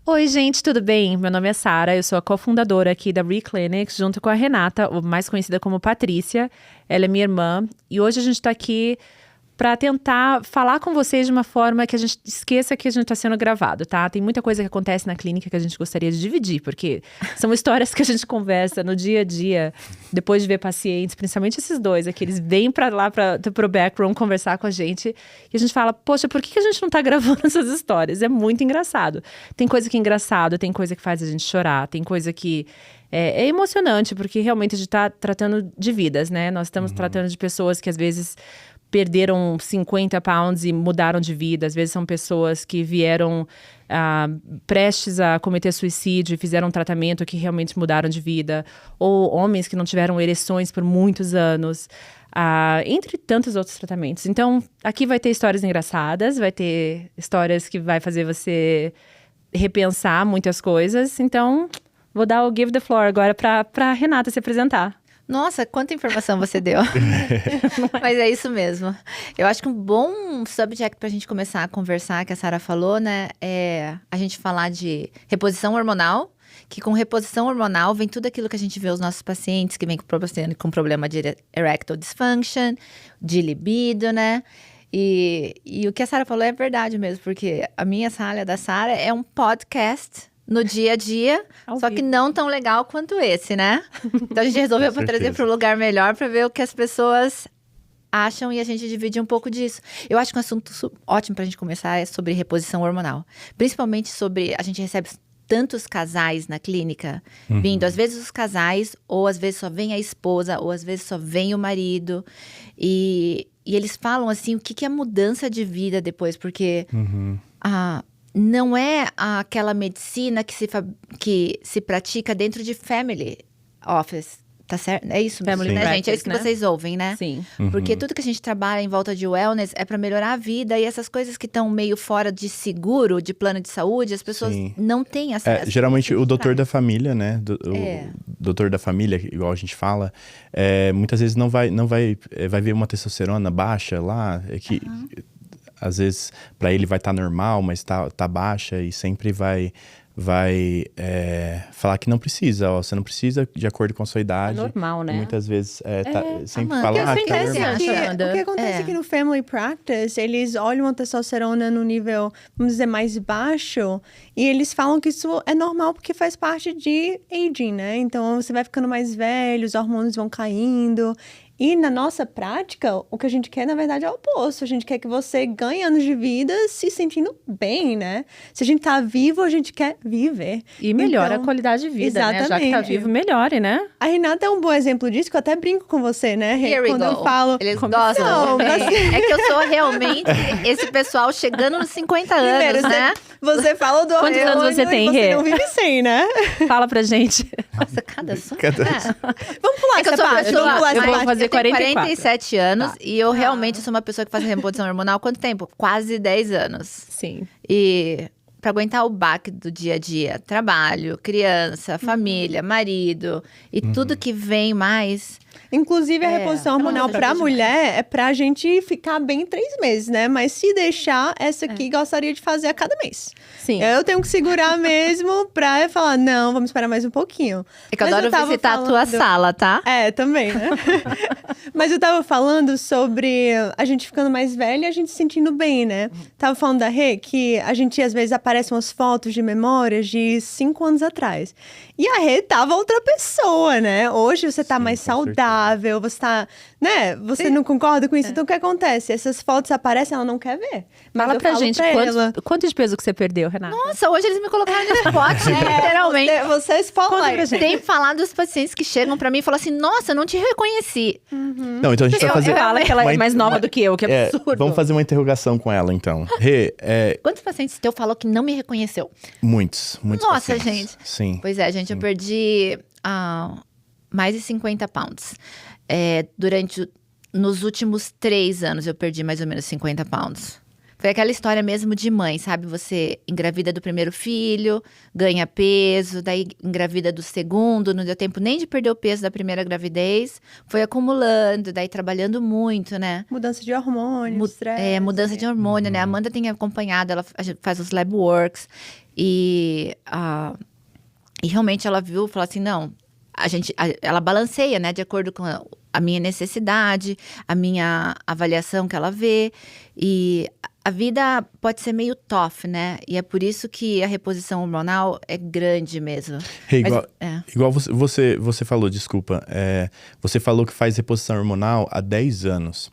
Oi, gente, tudo bem? Meu nome é Sara, eu sou a cofundadora aqui da Reclinics, junto com a Renata, mais conhecida como Patrícia. Ela é minha irmã e hoje a gente está aqui para tentar falar com vocês de uma forma que a gente esqueça que a gente está sendo gravado, tá? Tem muita coisa que acontece na clínica que a gente gostaria de dividir, porque são histórias que a gente conversa no dia a dia, depois de ver pacientes, principalmente esses dois, que eles vêm para lá, pro backroom, conversar com a gente, e a gente fala, poxa, por que a gente não tá gravando essas histórias? É muito engraçado. Tem coisa que é engraçado, tem coisa que faz a gente chorar, tem coisa que é emocionante, porque realmente a gente tá tratando de vidas, né? Nós estamos tratando de pessoas que às vezes perderam 50 pounds e mudaram de vida. Às vezes são pessoas que vieram prestes a cometer suicídio e fizeram um tratamento que realmente mudaram de vida. Ou homens que não tiveram ereções por muitos anos. Entre tantos outros tratamentos. Então, aqui vai ter histórias engraçadas, vai ter histórias que vai fazer você repensar muitas coisas. Então, vou dar o give the floor agora para Renata se apresentar. Nossa, quanta informação você deu. Mas é isso mesmo. Eu acho que um bom subject pra gente começar a conversar, que a Sara falou, né, é a gente falar de reposição hormonal, que com reposição hormonal vem tudo aquilo que a gente vê os nossos pacientes que vêm com problema de erectile dysfunction, de libido, né? E o que a Sara falou é verdade mesmo, porque a minha sala da Sara é um podcast no dia a dia, só que não tão legal quanto esse, né? Então a gente resolveu trazer para um lugar melhor para ver o que as pessoas acham e a gente divide um pouco disso. Eu acho que um assunto ótimo para a gente começar é sobre reposição hormonal. Principalmente sobre, a gente recebe tantos casais na clínica vindo. Às vezes os casais, ou às vezes só vem a esposa, ou às vezes só vem o marido. E eles falam assim, o que é mudança de vida depois, porque não é aquela medicina que se pratica dentro de family office, tá certo? É isso mesmo, né, gente? É isso que vocês ouvem, né? Sim. Porque tudo que a gente trabalha em volta de wellness é para melhorar a vida e essas coisas que estão meio fora de seguro, de plano de saúde, as pessoas não têm acesso. Geralmente o doutor da família, né? O doutor da família, igual a gente fala, muitas vezes vai ver uma testosterona baixa lá, que às vezes para ele vai estar normal, mas tá baixa e sempre vai falar que não precisa, você não precisa de acordo com a sua idade. É normal, né? E muitas vezes sempre Amanda, fala o que que é você normal. acha? O que acontece aqui no Family Practice, eles olham a testosterona no nível, vamos dizer, mais baixo, e eles falam que isso é normal porque faz parte de aging, né? Então, você vai ficando mais velho, os hormônios vão caindo. E na nossa prática, o que a gente quer, na verdade, é o oposto. A gente quer que você ganhe anos de vida se sentindo bem, né? Se a gente tá vivo, a gente quer viver. E melhora a qualidade de vida, exatamente, né? Já que tá vivo, melhore, né? A Renata é um bom exemplo disso, que eu até brinco com você, né, Rê? Quando eu falo... Eles gostam. É que eu sou realmente esse pessoal chegando nos 50 anos, Primeiro, né? Você fala do Quantos anos você tem, Rê? Você não vive sem, né? Fala pra gente. Nossa, cada som. Vamos pular É que eu essa sou uma parte, pessoa, vamos pular essa eu vou parte. fazer eu tenho 44. 47 anos e eu realmente sou uma pessoa que faz reposição hormonal há quanto tempo? Quase 10 anos. Sim. E para aguentar o baque do dia a dia, trabalho, criança, família, marido e tudo que vem mais. Inclusive, a reposição hormonal pra mulher é pra gente ficar bem em 3 meses, né? Mas se deixar, essa aqui gostaria de fazer a cada mês. Sim. Eu tenho que segurar mesmo pra falar, não, vamos esperar mais um pouquinho. É que eu Mas adoro tava visitar a tua sala, tá? Também, né? Mas eu tava falando sobre a gente ficando mais velha e a gente se sentindo bem, né? Tava falando da Rê que a gente, às vezes, aparecem umas fotos de memórias de 5 anos atrás. E a Rê tava outra pessoa, né? Hoje você tá mais saudável, você tá, né? Você não concorda com isso? Então, o que acontece? Essas fotos aparecem, ela não quer ver. Mas Fala eu pra falo gente, quanto de peso que você perdeu, Renata? Nossa, hoje eles me colocaram no spot, literalmente. Você é spotlight. Tem falar dos pacientes que chegam pra mim e falam assim, nossa, eu não te reconheci. Não, então a gente vai fazer... Fala que ela é mais nova do que eu, que é absurdo. Vamos fazer uma interrogação com ela, então. Rê, Quantos pacientes teu falou que não me reconheceu? muitos Nossa, pacientes. gente. Sim. Pois é, gente, eu perdi mais de 50 pounds. Nos últimos 3 anos eu perdi mais ou menos 50 pounds. Foi aquela história mesmo de mãe, sabe? Você engravida do primeiro filho, ganha peso, daí engravida do segundo, não deu tempo nem de perder o peso da primeira gravidez. Foi acumulando, daí trabalhando muito, né? Mudança de hormônio, estresse. Mudança de hormônio, né? A Amanda tem acompanhado, ela faz os lab works. E realmente ela viu, falou assim, não, ela balanceia, né, de acordo com a minha necessidade, a minha avaliação que ela vê. E a vida pode ser meio tough, né? E é por isso que a reposição hormonal é grande mesmo. Igual você falou, desculpa. Você falou que faz reposição hormonal há 10 anos.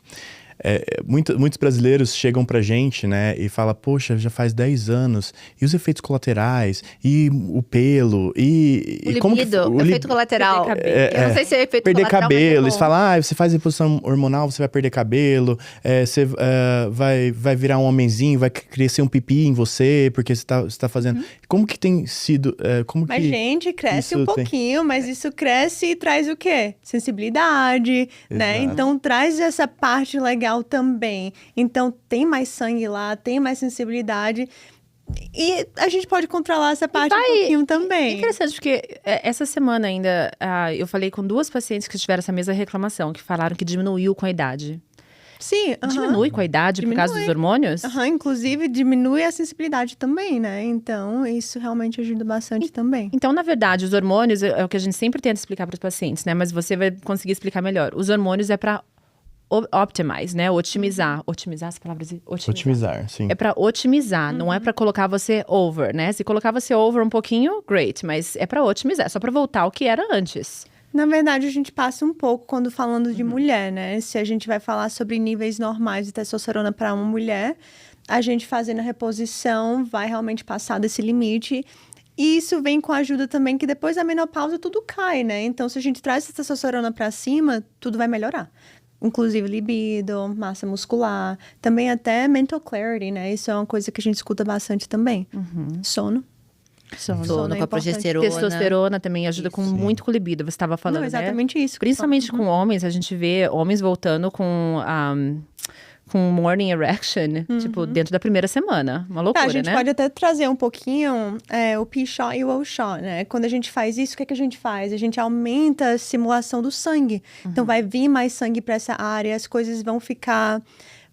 Muitos brasileiros chegam pra gente, né, e falam, poxa, já faz 10 anos, e os efeitos colaterais, e o pelo, e... O libido, efeito colateral. Eu não sei se é efeito perder colateral, cabelo, mas eles falam, você faz reposição hormonal, você vai perder cabelo, você vai virar um homenzinho, vai crescer um pipi em você, porque você tá fazendo... Como que tem sido... Mas, gente, cresce um pouquinho, mas isso cresce e traz o quê? Sensibilidade, né? Então, traz essa parte legal também. Então, tem mais sangue lá, tem mais sensibilidade. E a gente pode controlar essa parte um pouquinho também. É interessante, porque essa semana ainda, eu falei com 2 pacientes que tiveram essa mesma reclamação, que falaram que diminuiu com a idade. Sim. Diminui com a idade por causa dos hormônios? Inclusive, diminui a sensibilidade também, né? Então, isso realmente ajuda bastante também. Então, na verdade, os hormônios é o que a gente sempre tenta explicar para os pacientes, né? Mas você vai conseguir explicar melhor. Os hormônios é para optimize, né? Otimizar. Otimizar, essa palavra existe? Otimizar, sim. É pra otimizar, não é pra colocar você over, né? Se colocar você over um pouquinho, great. Mas é pra otimizar, é só pra voltar ao que era antes. Na verdade, a gente passa um pouco quando falando de mulher, né? Se a gente vai falar sobre níveis normais de testosterona para uma mulher, a gente fazendo a reposição vai realmente passar desse limite. E isso vem com a ajuda também que depois da menopausa tudo cai, né? Então, se a gente traz essa testosterona para cima, tudo vai melhorar. Inclusive libido, massa muscular, também até mental clarity, né? Isso é uma coisa que a gente escuta bastante também. Sono com a progesterona. Testosterona também ajuda muito com libido, você estava falando, Não, exatamente né? isso. Principalmente com homens, a gente vê homens voltando com morning erection, tipo, dentro da primeira semana. Uma loucura, né? A gente pode até trazer um pouquinho o P-shot e o O-shot, né? Quando a gente faz isso, o que a gente faz? A gente aumenta a simulação do sangue. Então, vai vir mais sangue para essa área, as coisas vão ficar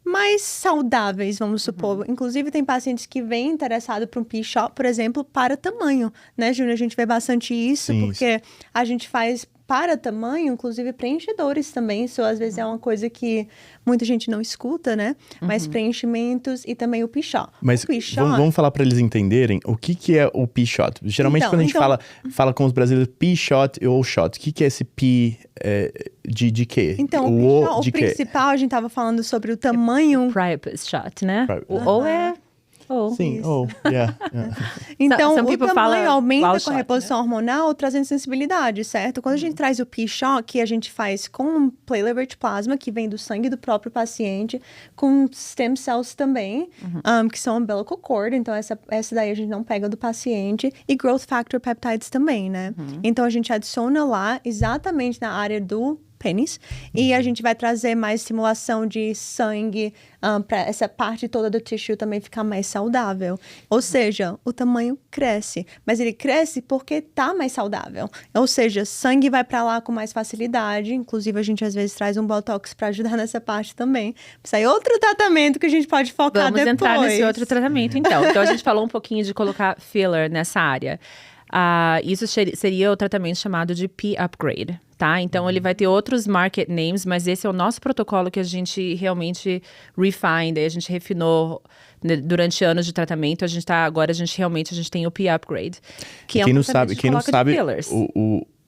mais saudáveis, vamos supor. Inclusive, tem pacientes que vêm interessados por um P-shot, por exemplo, para tamanho, né, Júnior? A gente vê bastante isso, porque a gente faz para tamanho, inclusive preenchedores também. Isso às vezes é uma coisa que muita gente não escuta, né? Mas preenchimentos e também o P-shot. Mas vamos falar para eles entenderem o que é o P-shot. Geralmente quando a gente fala com os brasileiros P-shot e O-shot, o que é esse P de quê? Então, o principal, a gente tava falando sobre o tamanho... Private shot, né? O O é... Sim, Então, o tamanho aumenta com a reposição hormonal, trazendo sensibilidade, certo? Quando a gente traz o P-shot, que a gente faz com platelet plasma, que vem do sangue do próprio paciente, com stem cells também, que são umbilical cord, então essa daí a gente não pega do paciente, e growth factor peptides também, né? Então, a gente adiciona lá exatamente na área do pênis, e a gente vai trazer mais estimulação de sangue para essa parte toda do tissue também ficar mais saudável. Ou seja, o tamanho cresce, mas ele cresce porque tá mais saudável. Ou seja, sangue vai para lá com mais facilidade, inclusive a gente às vezes traz um botox para ajudar nessa parte também. Isso aí é outro tratamento que a gente pode focar depois. Vamos entrar nesse outro tratamento então. Então a gente falou um pouquinho de colocar filler nessa área. Isso seria o tratamento chamado de P-upgrade, tá? Então, ele vai ter outros market names, mas esse é o nosso protocolo que a gente realmente refined, a gente refinou durante anos de tratamento. Agora a gente tem o P-upgrade, que quem não sabe,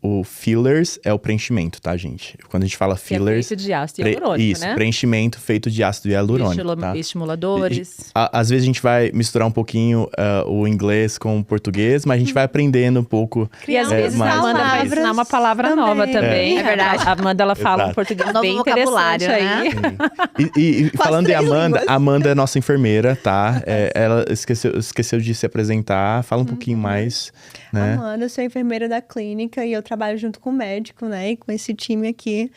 o fillers é o preenchimento, tá, gente? Quando a gente fala fillers... Que é feito de ácido hialurônico, né? Preenchimento feito de ácido hialurônico, tá? Estimuladores. Às vezes a gente vai misturar um pouquinho o inglês com o português, mas a gente vai aprendendo um pouco. E às vezes a Amanda vai ensinar uma palavra nova também. É verdade. A Amanda, ela fala um português bem interessante aí. E falando de Amanda, a Amanda é nossa enfermeira, tá? Ela esqueceu de se apresentar. Fala um pouquinho mais, né? Amanda, eu sou enfermeira da clínica e eu trabalho junto com o médico, né? E com esse time aqui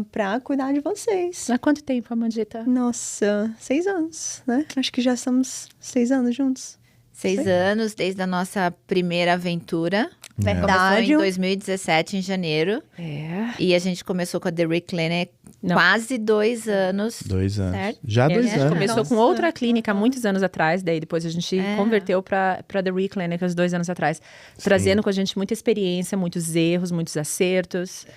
pra cuidar de vocês. Há quanto tempo, Amandita? Nossa, 6 anos, né? Acho que já estamos 6 anos juntos. 6 anos, desde a nossa primeira aventura. Verdade. Começou em 2017, em janeiro. É. E a gente começou com a The Reclinic Não. Quase 2 anos. 2 anos. Certo? Já A 2 gente anos. começou com Nossa. outra clínica há muitos anos atrás, daí depois a gente converteu para The Reclinic 2 anos atrás, trazendo com a gente muita experiência, muitos erros, muitos acertos.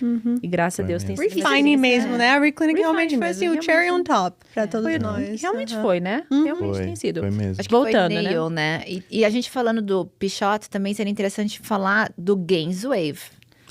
E graças a Deus tem sido Refining mesmo, né? A Reclinic realmente Refining foi assim, mesmo, o cherry on top pra todos nós. Realmente foi, né? Realmente tem sido. Foi mesmo. Acho que Voltando, foi nail, né? E a gente falando do Pichote, também seria interessante falar do Gainswave.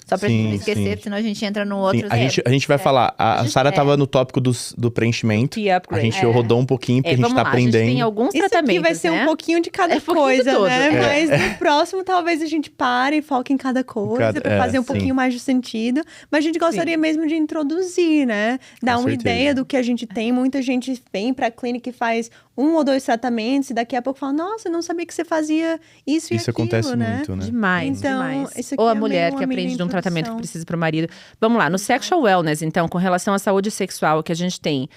Só pra Sim, gente não esquecer, sim. senão a gente entra num outro... Sim, a gente vai falar. A Sara tava no tópico do preenchimento. P upgrade. A gente rodou um pouquinho, porque a gente vamos tá lá, a gente aprendendo. tem alguns Isso tratamentos, aqui vai ser né? um pouquinho de cada É um pouquinho de coisa, tudo. né? É. Mas no próximo, talvez a gente pare e foque em cada coisa pra fazer um sim. pouquinho mais de sentido. Mas a gente gostaria mesmo de introduzir, né? Dar uma certeza. ideia do que a gente tem. Muita gente vem pra clínica e faz 1 ou 2 tratamentos e daqui a pouco fala, nossa, eu não sabia que você fazia isso e Isso aquilo, acontece né? muito, né? Demais, Então, demais. isso aqui Ou a é mulher meio que uma mini aprende de um tratamento que introdução. precisa para o marido. Vamos lá, no sexual wellness, então, com relação à saúde sexual, que a gente tem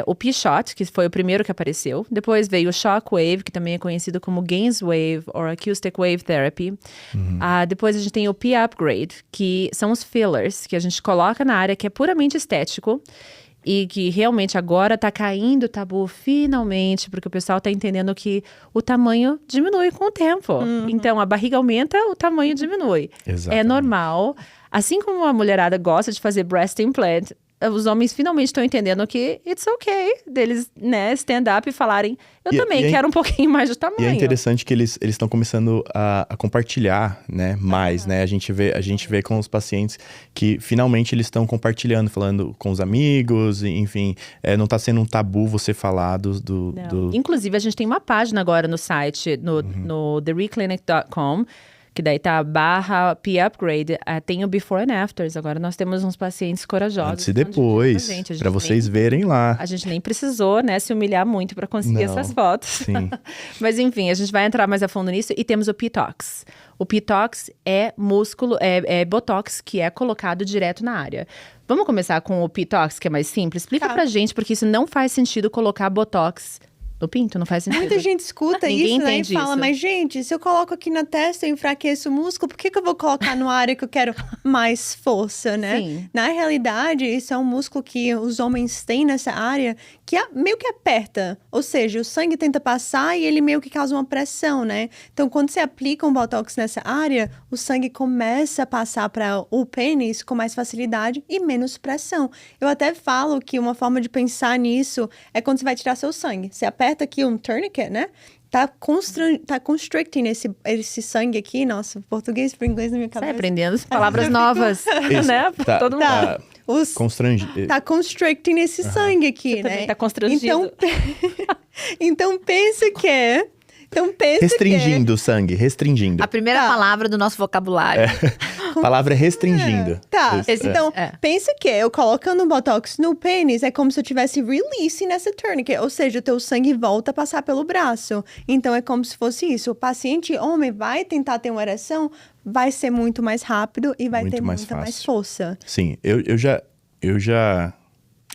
o P-Shot, que foi o primeiro que apareceu. Depois veio o Shockwave, que também é conhecido como Gainswave or Acoustic Wave Therapy. Depois a gente tem o P-Upgrade, que são os fillers, que a gente coloca na área, que é puramente estético. E que realmente agora tá caindo o tabu finalmente, porque o pessoal tá entendendo que o tamanho diminui com o tempo. Então, a barriga aumenta, o tamanho diminui. É Exatamente. normal. Assim como a mulherada gosta de fazer breast implant, os homens finalmente estão entendendo que it's okay deles, né, stand up e falarem, eu também quero um pouquinho mais de tamanho. E é interessante que eles estão começando a compartilhar, né, mais, né? A gente vê com os pacientes que finalmente eles estão compartilhando, falando com os amigos, enfim, não tá sendo um tabu você falar do... Inclusive, a gente tem uma página agora no site, no thereclinic.com, que daí tá /P-Upgrade, tem o Before and Afters. Agora nós temos uns pacientes corajosos. Antes e que estão dividindo com a depois, gente. A gente pra vocês verem lá. A gente nem precisou, né, se humilhar muito para conseguir Não, essas fotos. sim. Mas enfim, a gente vai entrar mais a fundo nisso. E temos o P-Tox. O P-Tox é músculo, é Botox que é colocado direto na área. Vamos começar com o P-Tox, que é mais simples? Explica pra gente, porque isso não faz sentido colocar Botox no pinto, não faz sentido. Muita gente escuta Ninguém isso, né? E entende fala, isso. mas gente, se eu coloco aqui na testa, eu enfraqueço o músculo, por que eu vou colocar numa área que eu quero mais força, né? Sim. Na realidade, isso é um músculo que os homens têm nessa área que meio que aperta. Ou seja, o sangue tenta passar e ele meio que causa uma pressão, né? Então, quando você aplica um Botox nessa área, o sangue começa a passar para o pênis com mais facilidade e menos pressão. Eu até falo que uma forma de pensar nisso é quando você vai tirar seu sangue. Você aperta aqui um tourniquet, né? Tá constricting esse sangue aqui. Nossa, português para inglês na minha Sai cabeça. aprendendo palavras novas, né? Tá, Todo mundo. tá Tá, tá constricting esse sangue aqui, Você né? também tá constrangido. Então pensa que é. Então pensa Restringindo o sangue, restringindo. A primeira palavra do nosso vocabulário. A palavra é restringindo. Tá, Isso, então, pensa que eu colocando um Botox no pênis é como se eu tivesse release nessa tourniquet, ou seja, o teu sangue volta a passar pelo braço. Então, é como se fosse isso. O paciente homem vai tentar ter uma ereção, vai ser muito mais rápido e vai Muito ter mais muita mais fácil. força. Sim, eu já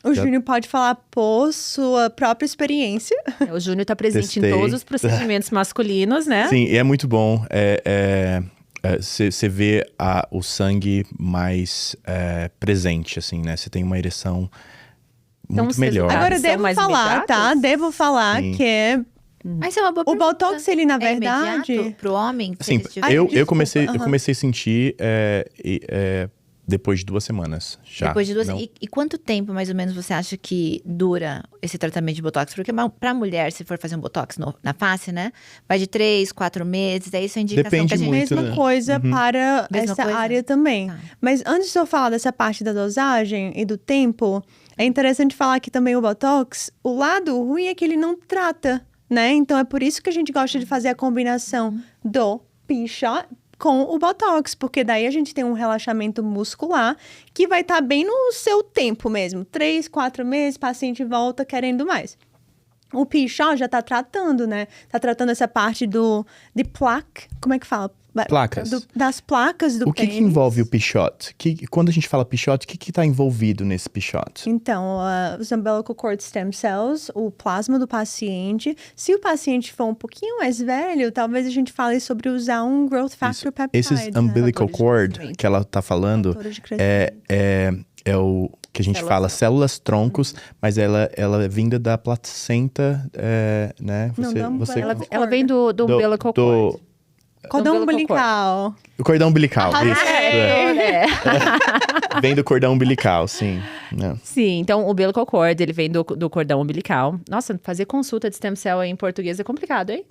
O Júnior pode falar por sua própria experiência. O Júnior tá presente Testei. em todos os procedimentos masculinos, né? Sim, e é muito bom. Você vê o sangue mais presente, assim, né? Você tem uma ereção Então, muito vocês- melhor. Agora, são devo mais falar, tá? imediatos? Devo falar Sim. que é Mas é uma boa o pergunta. Botox, ele, na É verdade... imediato pro homem? Assim, Se ele eu desculpa, comecei aham. a sentir depois de 2 semanas já. Depois de 2 Não- e quanto tempo, mais ou menos, você acha que dura esse tratamento de Botox? Porque pra mulher, se for fazer um Botox na face, né? Vai de 3, 4 meses. É isso a indicação Depende que a gente... muito, Mesma né? coisa para Mesma essa coisa? área também. Tá. Mas antes de eu falar dessa parte da dosagem e do tempo, é interessante falar que também o Botox, o lado ruim é que ele não trata, né? Então é por isso que a gente gosta de fazer a combinação do P-Shot com o Botox, porque daí a gente tem um relaxamento muscular que vai estar bem no seu tempo mesmo. 3, 4 meses, paciente volta querendo mais. O P-Shot já tá tratando, né? Tá tratando essa parte de plaque, como é que fala? Placas. Das placas do O que pênis. envolve o P-Shot? Quando a gente fala P-Shot, o que tá envolvido nesse P-Shot? Então, os umbilical cord stem cells, o plasma do paciente. Se o paciente for um pouquinho mais velho, talvez a gente fale sobre usar um growth factor peptide. Esses umbilical Fatores de cord crescimento. que ela tá falando Fatores de crescimento. é que a gente Células fala células troncos, mas ela é vinda da placenta, né? Ela vem do umbilical cord. Cordão umbilical umbilical. O cordão umbilical, isso. É. Vem do cordão umbilical, sim. É. Sim, então o umbilical cord, ele vem do cordão umbilical. Nossa, fazer consulta de stem cell em português é complicado, hein?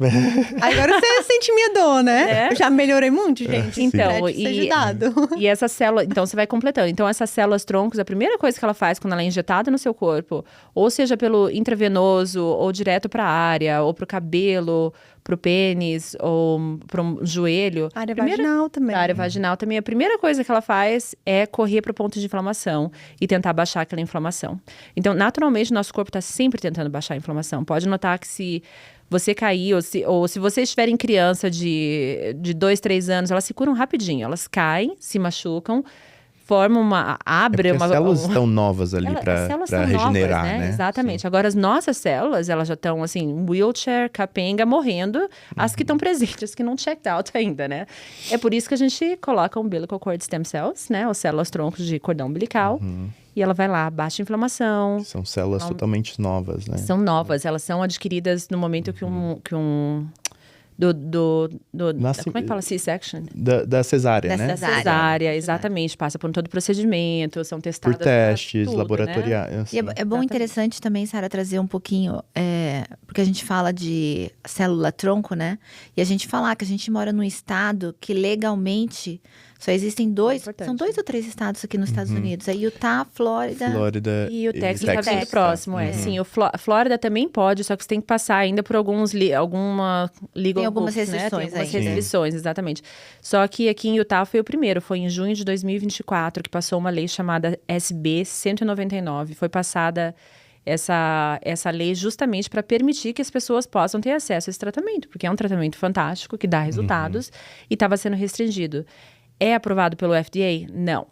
Agora você sente minha dor, né? É. Eu já melhorei muito, gente. Então, Espero que seja dado. E essa célula, então você vai completando. Então, essas células troncos, a primeira coisa que ela faz quando ela é injetada no seu corpo, ou seja pelo intravenoso, ou direto para a área, ou para o cabelo, para o pênis, ou para um joelho. Área vaginal também. A área vaginal também. A primeira coisa que ela faz é correr para o ponto de inflamação e tentar baixar aquela inflamação. Então, naturalmente, nosso corpo está sempre tentando baixar a inflamação. Pode notar que se você cair, ou se vocês tiverem criança de 2, 3 anos, elas se curam rapidinho. Elas caem, se machucam, formam As células estão novas ali para regenerar, novas, né? Exatamente. Sim. Agora, as nossas células, elas já estão, assim, wheelchair, capenga, morrendo. As que estão presentes, as que não checked out ainda, né? É por isso que a gente coloca umbilical cord stem cells, né? Ou células troncos de cordão umbilical. E ela vai lá, baixa a inflamação. São células totalmente novas, né? São novas, elas são adquiridas no momento que um como é que fala? C-section? Da cesárea, Da né? cesárea. Cesárea, exatamente. Passa por todo o procedimento, são testadas Por testes tudo, laboratoriais. E é bom, interessante também, Sara, trazer um pouquinho, porque a gente fala de célula-tronco, né? E a gente falar que a gente mora num estado que legalmente só existem são 2 ou 3 estados aqui nos Estados Unidos. É Utah, Flórida. E o Texas está vindo próximo, Sim, a Flórida também pode, só que você tem que passar ainda por algumas legal Tem algumas hoops, né? restrições Tem algumas aí. restrições, exatamente. Só que aqui em Utah foi o primeiro, foi em junho de 2024 que passou uma lei chamada SB 199. Foi passada essa lei justamente para permitir que as pessoas possam ter acesso a esse tratamento, porque é um tratamento fantástico, que dá resultados, e estava sendo restringido. É aprovado pelo FDA?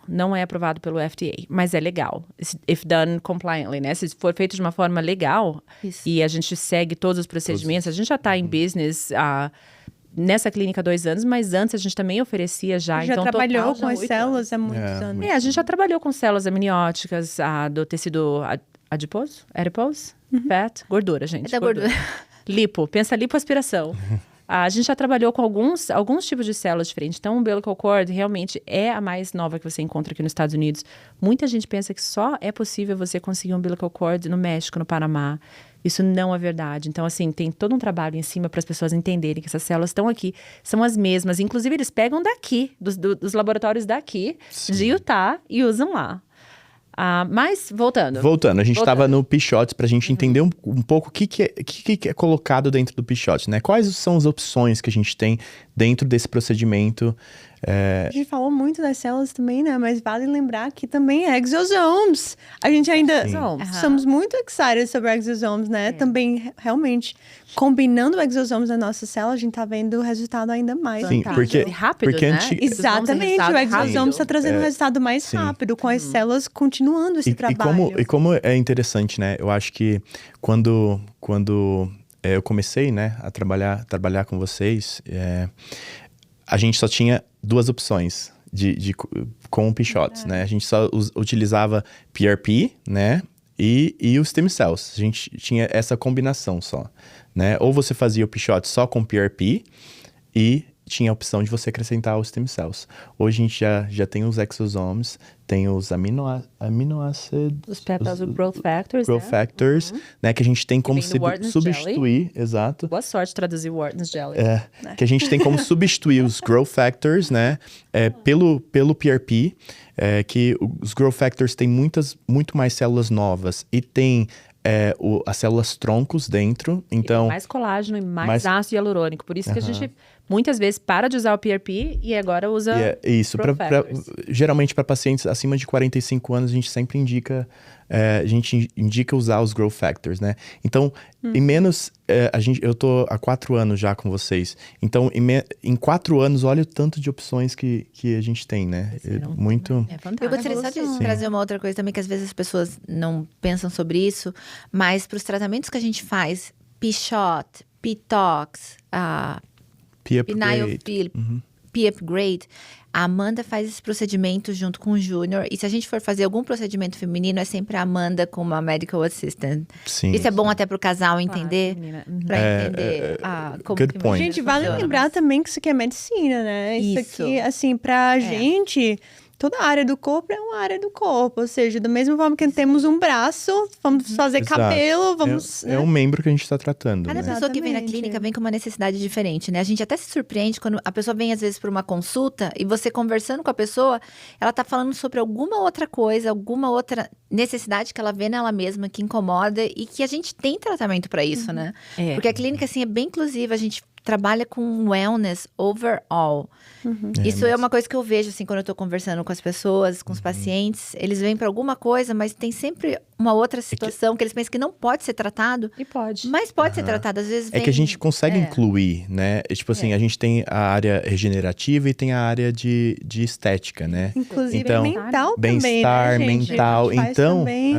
Não é aprovado pelo FDA, mas é legal. If done compliantly, né? Se for feito de uma forma legal e a gente segue todos os procedimentos, a gente já está em business nessa clínica há 2 anos, mas antes a gente também oferecia já. Já então, trabalhou total, com as células há muitos anos. a gente já trabalhou com células amnióticas, do tecido adiposo, fat, gordura, gente. É da gordura. Lipo, pensa lipoaspiração. A gente já trabalhou com alguns tipos de células diferentes. Então, o umbilical cord realmente é a mais nova que você encontra aqui nos Estados Unidos. Muita gente pensa que só é possível você conseguir um umbilical cord no México, no Panamá. Isso não é verdade. Então, assim, tem todo um trabalho em cima para as pessoas entenderem que essas células estão aqui, são as mesmas. Inclusive, eles pegam daqui, dos laboratórios daqui, de Utah, e usam lá. Mas, voltando, a gente estava no Pichotes para a gente entender um pouco o que é colocado dentro do Pichotes, né? Quais são as opções que a gente tem dentro desse procedimento. A gente falou muito das células também, né? Mas vale lembrar que também é exosomes. A gente ainda somos muito excited sobre exosomes, né? Também, realmente, combinando exosomes na nossa célula, a gente tá vendo o resultado ainda mais. Sim, porque rápido, porque né? Exatamente, o exosome está trazendo um resultado mais rápido, com as células continuando esse trabalho. E como é interessante, né? Eu acho que quando eu comecei, né, a trabalhar com vocês, a gente só tinha 2 opções com o Pichotes, né? A gente só utilizava PRP, né? E os stem cells. A gente tinha essa combinação só, né? Ou você fazia o Pichotes só com PRP e tinha a opção de você acrescentar os stem cells. Hoje a gente já tem os exosomes, tem os aminoácidos... Os peptides, os growth factors, factors, né? Que a gente tem como substituir, exato. Boa sorte traduzir Wharton's Jelly. Que a gente tem como substituir os growth factors, né? Pelo PRP, que os growth factors têm muito mais células novas e tem as células troncos dentro, então... Mais colágeno e mais ácido hialurônico. Por isso que a gente, muitas vezes, para de usar o PRP e agora usa isso, geralmente para pacientes acima de 45 anos, a gente sempre indica usar os growth factors, né? Então, em menos... eu tô há 4 anos já com vocês. Então, em 4 anos, olha o tanto de opções que a gente tem, né? Muito... É fantástico. Eu gostaria só de trazer uma outra coisa também, que às vezes as pessoas não pensam sobre isso, mas para os tratamentos que a gente faz, P-Shot, P-Tox, P-Upgrade. Penial P-Upgrade, a Amanda faz esse procedimento junto com o Júnior. E se a gente for fazer algum procedimento feminino, é sempre a Amanda com uma medical assistant. Sim. Isso é bom até pro casal entender. menina. Pra entender como good que point. Gente, vale funciona. lembrar também que isso aqui é medicina, né? Isso Isso. aqui, assim, pra gente, toda a área do corpo é uma área do corpo. Ou seja, da mesma forma que temos um braço, vamos fazer Exato. cabelo, vamos... É um membro que a gente tá tratando, Cada né? pessoa que vem na Exatamente. clínica vem com uma necessidade diferente, né? A gente até se surpreende quando a pessoa vem, às vezes, por uma consulta e você conversando com a pessoa, ela tá falando sobre alguma outra coisa, alguma outra necessidade que ela vê nela mesma, que incomoda e que a gente tem tratamento pra isso, né? É. Porque a clínica, assim, é bem inclusiva, a gente trabalha com wellness overall. Isso é uma coisa que eu vejo, assim, quando eu tô conversando com as pessoas, com os pacientes. Eles vêm pra alguma coisa, mas tem sempre uma outra situação que eles pensam que não pode ser tratado, E pode. mas pode ser tratado. Às vezes É que a gente consegue É. incluir, né? Tipo assim, a gente tem a área regenerativa e tem a área de estética, né? Inclusive Então, mental Bem-estar, também, né, gente? mental. A gente faz Então, também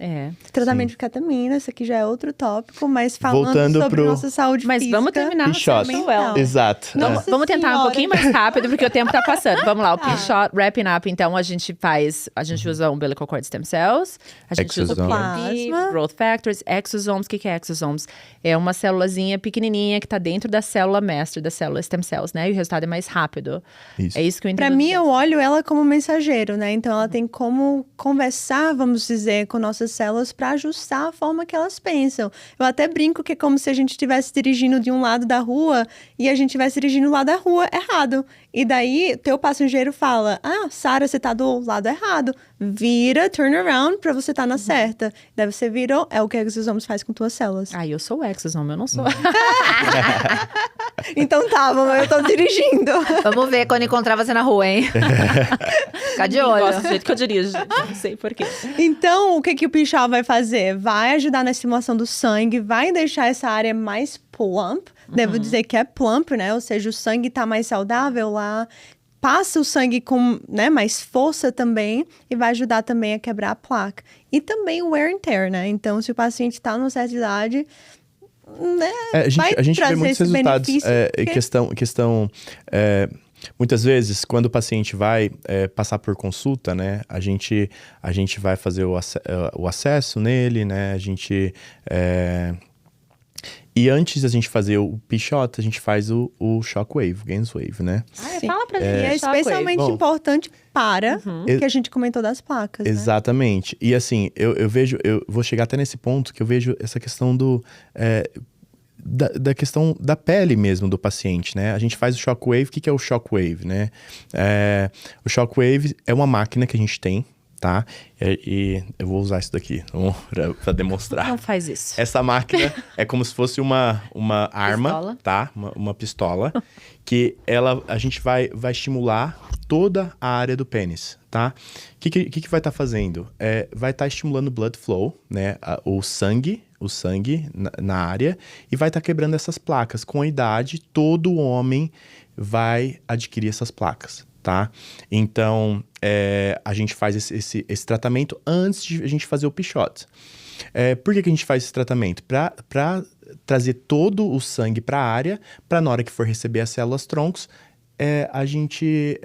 É. tratamento de ketamina, isso aqui já é outro tópico, mas falando Voltando sobre pro- nossa saúde Mas física. vamos terminar P-shot. no well. exato. Nossa Vamos tentar um Senhora. pouquinho mais rápido, porque o tempo tá passando. Vamos lá, o P-Shot, wrapping up. Então, a gente usa umbilical cord stem cells, a gente usa o Exosome. PMP, growth factors, exosomes. O que é exosomes? É uma célulazinha pequenininha que tá dentro da célula mestre, da célula stem cells, né? E o resultado é mais rápido. Isso. É isso que eu entendo. Pra mim, eu olho ela como mensageiro, né? Então, ela tem como conversar, vamos dizer, com nossas células para ajustar a forma que elas pensam. Eu até brinco que é como se a gente estivesse dirigindo de um lado da rua e a gente estivesse dirigindo o lado da rua errado. E daí, teu passageiro fala, Sara, você tá do lado errado. Vira, turn around, pra você tá na certa. Daí você virou, é o que os homens fazem com tuas células. Ah, eu sou o exosome, eu não sou. Então tá, mamãe, eu tô dirigindo. Vamos ver quando encontrar você na rua, hein? Ficar de olho. Gosto do jeito que eu dirijo, gente. Não sei porquê. Então, o que o P-Shot vai fazer? Vai ajudar na estimulação do sangue, vai deixar essa área mais plump. Devo dizer que é plump, né? Ou seja, o sangue tá mais saudável lá. Passa o sangue com, né, mais força também e vai ajudar também a quebrar a placa. E também o wear and tear, né? Então, se o paciente tá numa certa idade, né, A gente vê trazer muitos esse resultados. benefício, Questão muitas vezes, quando o paciente vai passar por consulta, né? A gente vai fazer o acesso nele, né? E antes da gente fazer o P-Shot, a gente faz o Shockwave, Gainswave, né? Ah, Sim. fala pra E gente. é especialmente Bom. importante para que a gente comentou das placas, né? Exatamente. E assim, eu vejo, eu vou chegar até nesse ponto que eu vejo essa questão da questão da pele mesmo do paciente, né? A gente faz o Shockwave. O que é o Shockwave, né? O Shockwave é uma máquina que a gente tem, tá? E eu vou usar isso daqui para demonstrar. Não faz isso. Essa máquina é como se fosse uma arma, Pistola. tá? Uma pistola, que a gente vai estimular toda a área do pênis, tá? O que vai estar fazendo? Vai estar estimulando o blood flow, né? O sangue na área, e vai estar quebrando essas placas. Com a idade, todo homem vai adquirir essas placas, tá? Então, a gente faz esse tratamento antes de a gente fazer o P-Shot. Por que a gente faz esse tratamento? Para trazer todo o sangue para a área, para na hora que for receber as células troncos, a gente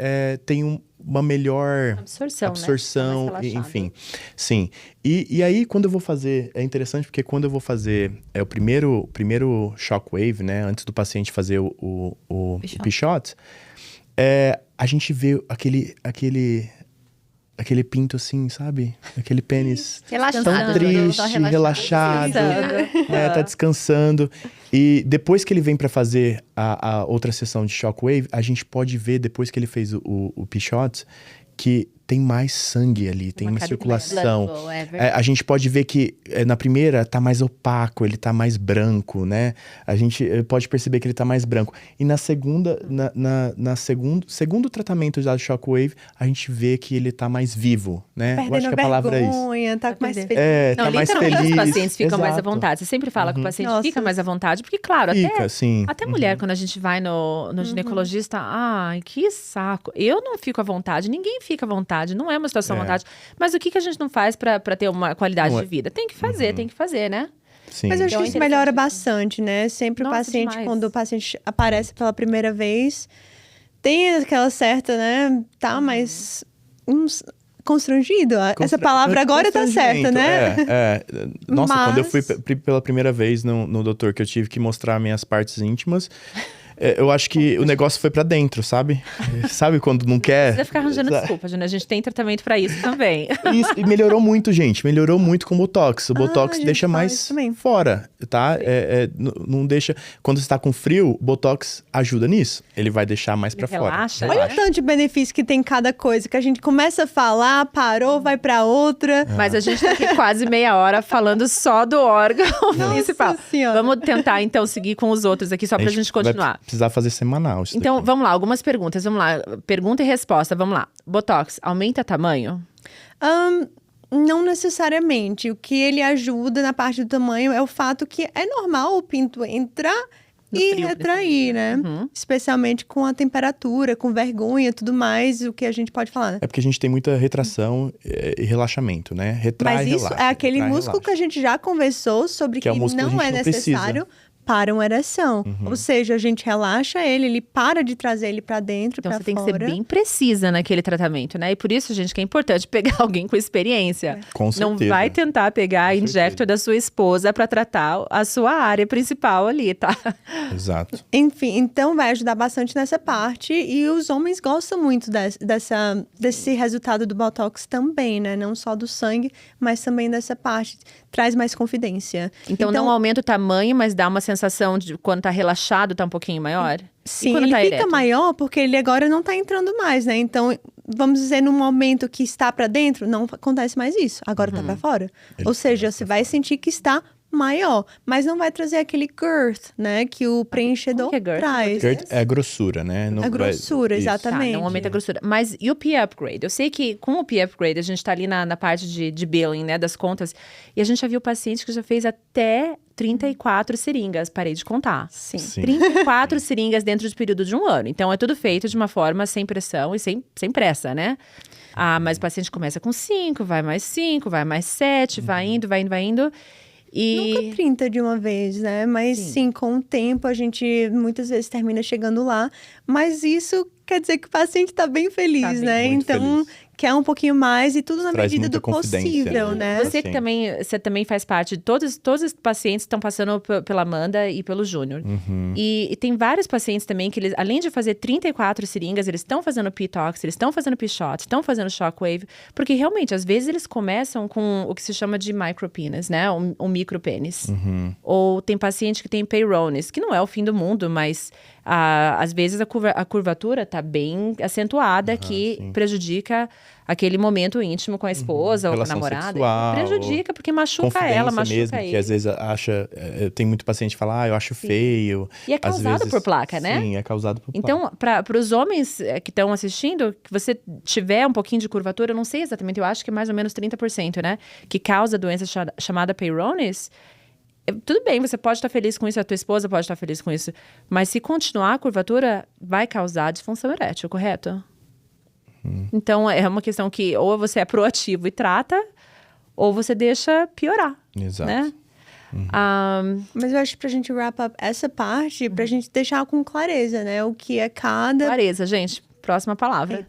tem uma melhor absorção, né? Fica mais relaxado. enfim. Sim. E aí, quando eu vou fazer... É interessante porque quando eu vou fazer o primeiro shockwave, né? Antes do paciente fazer o P-Shot, a gente vê aquele pinto assim, sabe? Aquele pênis Relaxado. tão triste, Tá relaxado, tá descansando. E depois que ele vem para fazer a outra sessão de Shockwave, a gente pode ver, depois que ele fez o P-Shot, que tem mais sangue ali, tem uma circulação. Blood flow, é verdade. A gente pode ver que na primeira tá mais opaco, ele tá mais branco, né? A gente pode perceber que ele tá mais branco. E na segunda, segundo tratamento já do Shockwave, a gente vê que ele tá mais vivo, né? Perdendo Eu acho que a palavra é isso. vergonha, tá com mais perdendo. feliz. Não, Tá mais literalmente feliz. os pacientes ficam mais à Exato. vontade. Você sempre fala que o paciente Nossa. fica mais à vontade, porque, claro, Fica, sim. até mulher, quando a gente vai no ginecologista, ai, que saco. Eu não fico à vontade, ninguém fica à vontade, não é uma situação à vontade. Mas o que a gente não faz pra ter uma qualidade Não de vida? Tem que fazer, né? Sim. Mas eu acho Então, que isso é melhora interessante. bastante, né? Sempre Nossa, o paciente, demais. quando o paciente aparece pela primeira vez, tem aquela certa, né? Tá mais constrangido. Essa palavra agora tá certa, né? Nossa, quando eu fui Mas- pela primeira vez no doutor, que eu tive que mostrar minhas partes íntimas, eu acho que o negócio foi pra dentro, sabe? Sabe quando não quer? Precisa ficar arranjando desculpa, Júnior. A gente tem tratamento pra isso também. E melhorou muito, gente. Melhorou muito com o Botox. O Botox a gente deixa faz mais também. fora, tá? Não deixa... Quando você tá com frio, o Botox ajuda nisso. Ele vai deixar mais pra fora. relaxa. Olha o tanto de benefício que tem cada coisa, que a gente começa a falar, parou, vai pra outra. Mas a gente tá aqui quase meia hora falando só do órgão principal. Senhora. Vamos tentar, então, seguir com os outros aqui, só pra gente continuar. Vai precisar fazer semanal isso Então, daqui. vamos lá, algumas perguntas. Vamos lá, pergunta e resposta, vamos lá. Botox, aumenta tamanho? Não necessariamente. O que ele ajuda na parte do tamanho é o fato que é normal o pinto entrar No e frio, retrair, né? Especialmente com a temperatura, com vergonha e tudo mais, o que a gente pode falar, né? É porque a gente tem muita retração e relaxamento, né? Retrai, Mas isso relaxa, é aquele retrai, músculo que a relaxa. gente já conversou sobre Que é o músculo que não a é gente não precisa. necessário para uma ereção. Ou seja, a gente relaxa ele para de trazer ele para dentro, Então para você tem fora. que ser bem precisa naquele tratamento, né? E por isso, gente, que é importante pegar alguém com experiência. Com certeza. Não vai tentar pegar a Com injector certeza. da sua esposa pra tratar a sua área principal ali, tá? Exato. Enfim, então vai ajudar bastante nessa parte. E os homens gostam muito desse resultado do Botox também, né? Não só do sangue, mas também dessa parte. Traz mais confidência. Então não aumenta o tamanho, mas dá uma sensação de quando tá relaxado, tá um pouquinho maior? E Sim, quando ele tá fica ereto? maior porque ele agora não tá entrando mais, né? Então, vamos dizer, no momento que está para dentro, não acontece mais isso. Agora tá para fora. Ele Ou seja, você vai sentir que está maior, mas não vai trazer aquele girth, né? Que o preenchedor que é girth? traz. Girth é a grossura, né? Não A vai- grossura, isso. exatamente. Tá, não aumenta a grossura. Mas e o P-Upgrade? Eu sei que com o P-Upgrade, a gente tá ali na parte de billing, né, das contas, e a gente já viu paciente que já fez até 34 seringas, parei de contar. Sim. Sim. 34 seringas dentro do período de um ano. Então, é tudo feito de uma forma sem pressão e sem pressa, né? Mas o paciente começa com 5, vai mais 5, vai mais 7, vai indo, vai indo, vai indo. E... Nunca 30 de uma vez, né? Mas sim, com o tempo a gente muitas vezes termina chegando lá. Mas isso quer dizer que o paciente tá bem feliz, Tá bem, né? muito Então, feliz. quer um pouquinho mais e tudo na Traz medida muita do confidência, possível, né? né? Você que Sim. você também faz parte de todos os pacientes que estão passando pela Amanda e pelo Júnior. E tem vários pacientes também que eles, além de fazer 34 seringas, eles estão fazendo P-Tox, eles estão fazendo P-Shot, estão fazendo Shockwave, porque realmente, às vezes eles começam com o que se chama de micropenis, né? Um micropênis. Ou tem paciente que tem Peyronie's, que não é o fim do mundo, mas às vezes a curvatura tá bem acentuada, que sim. prejudica aquele momento íntimo com a esposa ou com a Relação namorada. sexual, Prejudica, porque machuca Confidência ela, machuca mesmo, ele. que às vezes acha... tem muito paciente que fala, eu acho feio. E é Às causado vezes- por placa, né? Sim, é causado por placa. Então, para os homens que estão assistindo, que você tiver um pouquinho de curvatura, eu não sei exatamente, eu acho que é mais ou menos 30%, né? Que causa a doença chamada Peyronie's. Tudo bem, você pode estar feliz com isso, a tua esposa pode estar feliz com isso. Mas se continuar a curvatura, vai causar disfunção erétil, correto? Então, é uma questão que ou você é proativo e trata, ou você deixa piorar, Exato. né? Mas eu acho que pra gente wrap up essa parte, pra gente deixar com clareza, né? O que é cada... Clareza, gente. Próxima palavra.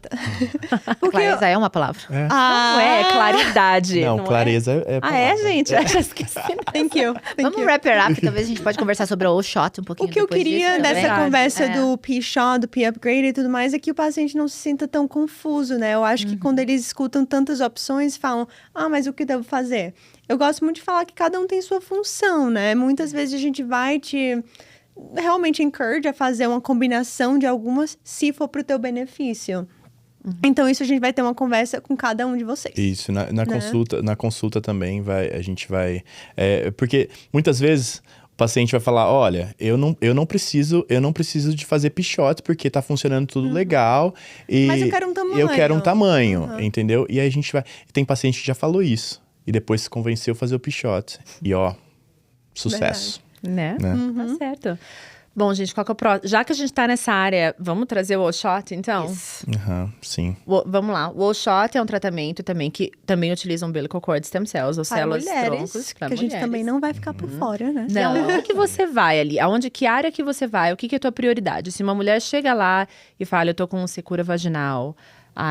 Porque clareza é uma palavra. Não é claridade. Não, clareza é É? palavra. Gente? Eu já esqueci. Thank you. Vamos wrap it up, que talvez a gente pode conversar sobre o shot um pouquinho O que eu depois queria disso dessa também. conversa É. do P-Shot, do P-Upgrade e tudo mais é que o paciente não se sinta tão confuso, né? Eu acho que quando eles escutam tantas opções, falam, mas o que devo fazer? Eu gosto muito de falar que cada um tem sua função, né? Muitas vezes a gente vai te realmente encourage a fazer uma combinação de algumas, se for pro teu benefício. Então, isso a gente vai ter uma conversa com cada um de vocês. Isso, na consulta também a gente vai... porque muitas vezes o paciente vai falar, olha, eu não preciso de fazer P-Shot porque tá funcionando tudo legal. E Mas eu quero um tamanho. Eu quero um tamanho, entendeu? E aí a gente vai... Tem paciente que já falou isso. E depois se convenceu a fazer o P-Shot. E sucesso. Né? Né? Tá certo. Bom, gente, qual que é o próximo? Já que a gente tá nessa área, vamos trazer o wall shot, então? Isso. Sim. Vamos lá. O wall shot é um tratamento também que também utiliza umbilical cord stem cells, ou Para células mulheres, troncos, que para a gente mulheres. também não vai ficar por fora, né? Não, onde que você vai ali? Que área que você vai? O que que é a tua prioridade? Se uma mulher chega lá e fala, eu tô com secura vaginal,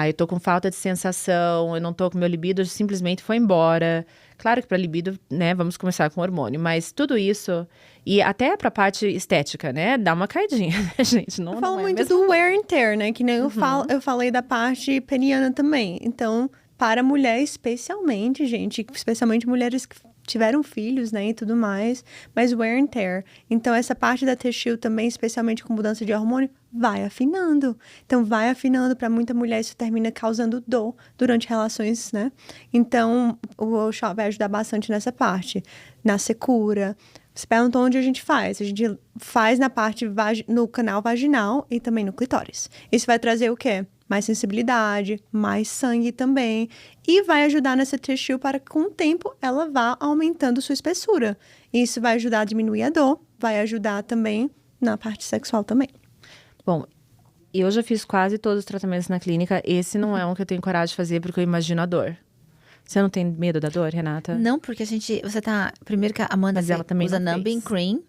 eu tô com falta de sensação, eu não tô com meu libido, simplesmente foi embora. Claro que para libido, né, vamos começar com hormônio, mas tudo isso, e até pra parte estética, né, dá uma caidinha, né, gente? Não, Eu falo não é muito mesmo? do wear and tear, né? Que nem eu falei da parte peniana também. Então, para mulher especialmente, gente, especialmente mulheres que tiveram filhos, né, e tudo mais, mas wear and tear. Então, essa parte da tecido também, especialmente com mudança de hormônio, vai afinando. Então, vai afinando. Para muita mulher, isso termina causando dor durante relações, né? Então, o wall shot vai ajudar bastante nessa parte. Na secura. Você perguntou onde a gente faz. A gente faz na parte no canal vaginal e também no clitóris. Isso vai trazer o quê? Mais sensibilidade, mais sangue também. E vai ajudar nessa tissue para que, com o tempo, ela vá aumentando sua espessura. Isso vai ajudar a diminuir a dor. Vai ajudar também na parte sexual também. Bom, eu já fiz quase todos os tratamentos na clínica. Esse não é um que eu tenho coragem de fazer porque eu imagino a dor. Você não tem medo da dor, Renata? Não, porque você tá... Primeiro que a Amanda Mas ela também usa não Numbing fez. Cream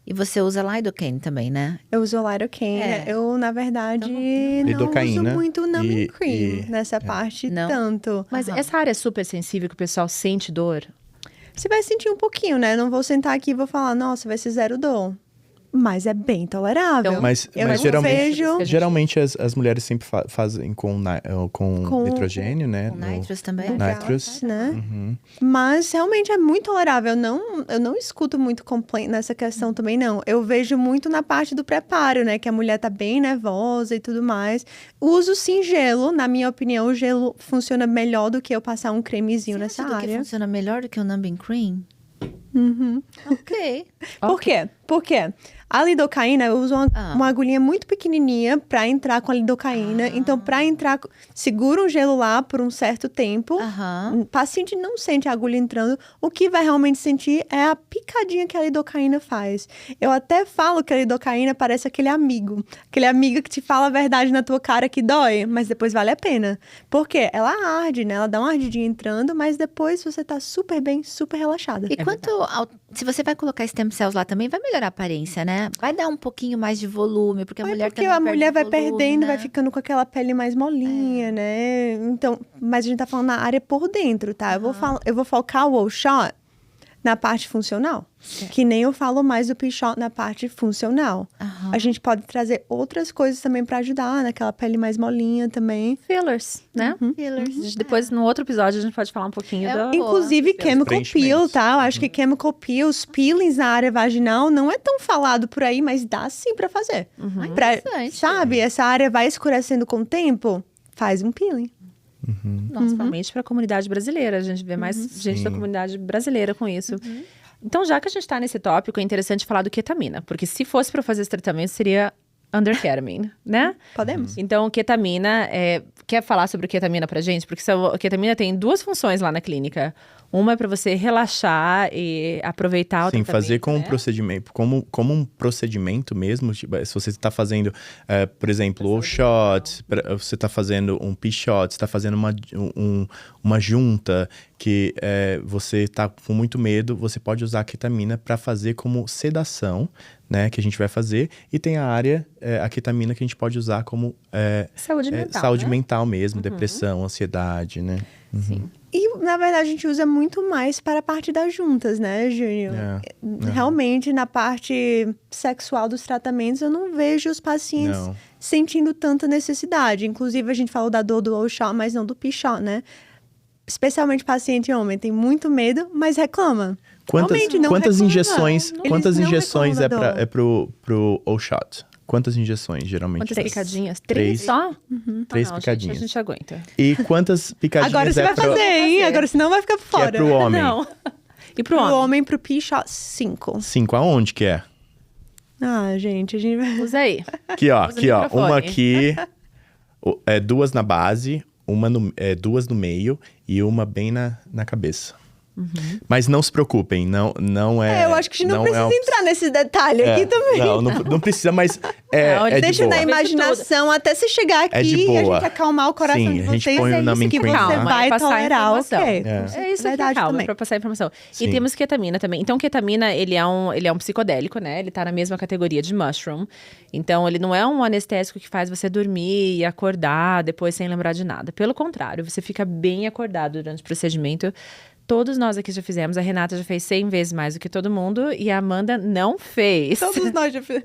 e você usa Lidocaine também, né? Eu uso lidocaine. É. Eu, na verdade, não Lidocaína uso muito o numbing e- cream e- nessa parte Não? tanto. Mas essa área é super sensível que o pessoal sente dor? Você vai sentir um pouquinho, né? Não vou sentar aqui e vou falar, nossa, vai ser zero dor. Mas é bem tolerável. Então, Mas eu mas não geralmente, vejo... geralmente as mulheres sempre fazem com nitrogênio, né? Com nitrous também? Nitrous. né? Mas realmente é muito tolerável. Eu não escuto muito complaint nessa questão também, não. Eu vejo muito na parte do preparo, né? Que a mulher tá bem nervosa e tudo mais. Uso sim gelo. Na minha opinião, o gelo funciona melhor do que eu passar um cremezinho nessa Você acha que área. funciona melhor do que o Numbing Cream? Ok. Por quê? Porque a lidocaína, eu uso uma agulhinha muito pequenininha pra entrar com a lidocaína. Então, pra entrar, segura um gelo lá por um certo tempo. Aham. O paciente não sente a agulha entrando. O que vai realmente sentir é a picadinha que a lidocaína faz. Eu até falo que a lidocaína parece aquele amigo. Aquele amigo que te fala a verdade na tua cara que dói, mas depois vale a pena. Porque ela arde, né? Ela dá uma ardidinha entrando, mas depois você tá super bem, super relaxada. E se você vai colocar stem cells lá também, vai melhorar a aparência, né? Vai dar um pouquinho mais de volume, porque a mulher Porque também a mulher vai perde volume, perdendo, né? vai ficando com aquela pele mais molinha, né? Então, mas a gente tá falando na área por dentro, tá? Eu vou focar o wall shot na parte funcional. Que nem eu falo mais do P-shot na parte funcional. Aham. A gente pode trazer outras coisas também pra ajudar, naquela pele mais molinha também. Fillers, né? Fillers. Depois, no outro episódio, a gente pode falar um pouquinho É do... Boa. Inclusive, chemical peel, preenchimentos. tá? Eu acho que chemical peel, os peelings na área vaginal, não é tão falado por aí, mas dá sim pra fazer. Interessante. Sabe, essa área vai escurecendo com o tempo, faz um peeling. Principalmente para a comunidade brasileira. A gente vê mais gente da comunidade brasileira com isso. Então, já que a gente está nesse tópico, é interessante falar do ketamina. Porque se fosse para fazer esse tratamento, seria underketamine, né? Podemos. Então, ketamina, quer falar sobre ketamina pra gente? Porque a ketamina tem duas funções lá na clínica. Uma é para você relaxar e aproveitar o Sim, tratamento, fazer com né? um procedimento, como um procedimento mesmo. Tipo, se você está fazendo, por exemplo, o shot, você está fazendo um P-shot, você está fazendo uma junta que você está com muito medo, você pode usar a ketamina para fazer como sedação, né? Que a gente vai fazer. E tem a área, a ketamina, que a gente pode usar como Saúde mental, saúde né? mental mesmo, depressão, ansiedade, né? Sim. E, na verdade, a gente usa muito mais para a parte das juntas, né, Júnior? Realmente, na parte sexual dos tratamentos, eu não vejo os pacientes Não. sentindo tanta necessidade. Inclusive, a gente falou da dor do wall shot, mas não do P-shot, né? Especialmente paciente homem, tem muito medo, mas reclama. Realmente, não Quantas reclama. injeções, Eles quantas não injeções reclamam da dor. pro O-Shot? Quantas injeções, geralmente? Quantas Três. picadinhas? Três. Só? Três Não, picadinhas. Gente, a gente aguenta. E quantas picadinhas Agora você vai pro, fazer, hein? Agora senão vai ficar por que fora. é pro homem? Não. E pro Pro homem? homem, pro P-shot, 5. 5 aonde que é? Ah, gente, a gente vai... Usa aí. Aqui, ó. Usa o Aqui, ó. microfone. Uma aqui, duas na base, duas no meio e uma bem na cabeça. Mas não se preocupem, não é... Eu acho que a gente não precisa um- entrar nesse detalhe aqui também. Não precisa, mas Não, é de Deixa boa. na imaginação até você chegar aqui É de e a boa. gente acalmar o coração Sim, de a gente vocês. põe o É nome isso que em você calma, vai é passar a tolerar, informação. ok. É. É isso aqui, Verdade calma, também. pra passar a informação. Sim. E temos ketamina também. Então, ketamina, ele é um psicodélico, né? Ele tá na mesma categoria de mushroom. Então, ele não é um anestésico que faz você dormir e acordar depois sem lembrar de nada. Pelo contrário, você fica bem acordado durante o procedimento. Todos nós aqui já fizemos. A Renata já fez 100 vezes mais do que todo mundo. E a Amanda não fez. Todos nós já fizemos.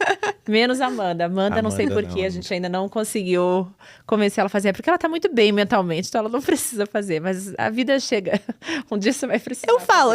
Menos a Amanda. Amanda, não sei Amanda porquê, não. a gente ainda não conseguiu convencer ela a fazer. Porque ela tá muito bem mentalmente, então ela não precisa fazer. Mas a vida chega. Um dia você vai precisar.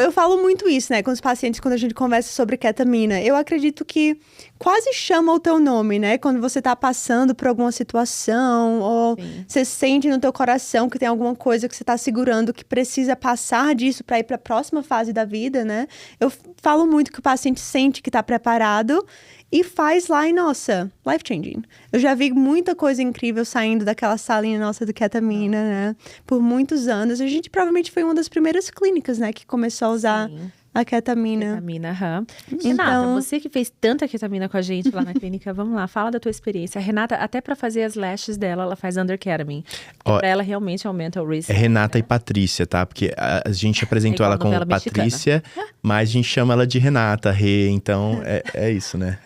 Eu falo muito isso, né, com os pacientes quando a gente conversa sobre ketamina. Eu acredito que quase chama o teu nome, né? Quando você tá passando por alguma situação, ou Sim. você sente no teu coração que tem alguma coisa que você tá segurando que precisa passar disso para ir para a próxima fase da vida, né? Eu falo muito que o paciente sente que tá preparado e faz lá e, nossa, life changing. Eu já vi muita coisa incrível saindo daquela salinha nossa do ketamina, né? Por muitos anos. A gente provavelmente foi uma das primeiras clínicas, né, que começou a usar Sim. a ketamina. Ketamina, aham. Então- Renata, você que fez tanta ketamina com a gente lá na clínica, vamos lá, fala da tua experiência. A Renata, até pra fazer as lashes dela, ela faz underketamine. Ó, Pra ela realmente aumenta o risk. É Renata e Patrícia, tá? Porque a gente apresentou É igual ela como novela mexicana. Patrícia, mas a gente chama ela de Renata, Rê, então é isso, né?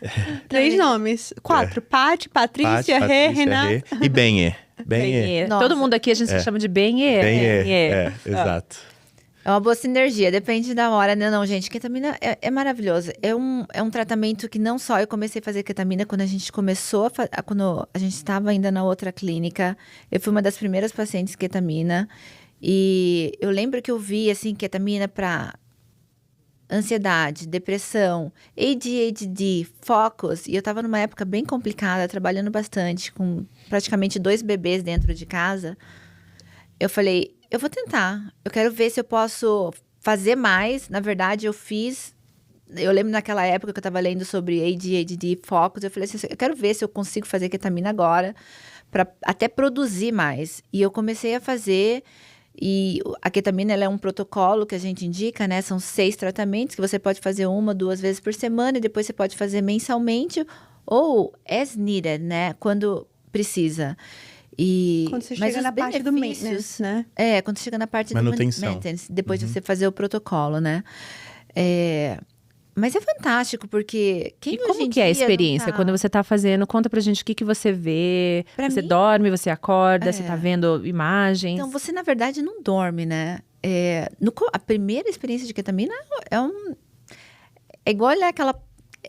3 nomes. 4. Paty, Patrícia, Paty, Rê, Patrícia, Renata. Rê e Benê. Benê. Benê. Nossa. Todo mundo aqui a gente chama de Benê. Benê, exato. É uma boa sinergia, depende da hora, né? Não, gente, ketamina é maravilhoso. É um tratamento que não só eu comecei a fazer ketamina quando a gente começou, quando a gente estava ainda na outra clínica. Eu fui uma das primeiras pacientes ketamina. E eu lembro que eu vi, assim, ketamina para ansiedade, depressão, ADHD, focus. E eu estava numa época bem complicada, trabalhando bastante, com praticamente 2 bebês dentro de casa. Eu falei, eu vou tentar. Eu quero ver se eu posso fazer mais. Na verdade, eu lembro naquela época que eu estava lendo sobre ADHD, focus. Eu falei assim, eu quero ver se eu consigo fazer ketamina agora, para até produzir mais. E eu comecei a fazer. E a ketamina, ela é um protocolo que a gente indica, né? São 6 tratamentos que você pode fazer 1, 2 vezes por semana. E depois você pode fazer mensalmente ou as needed, né? Quando precisa. Quando você Mas chega os na parte do benefícios- maintenance, né? quando chega na parte Manutenção. do maintenance, depois de você fazer o protocolo, né? Mas é fantástico, porque quem E hoje como em que é a dia não experiência? tá- Quando você tá fazendo, conta pra gente o que você vê. Pra Você mim- dorme, você acorda, você tá vendo imagens. Então, você, na verdade, não dorme, né? A primeira experiência de ketamina é igual aquela...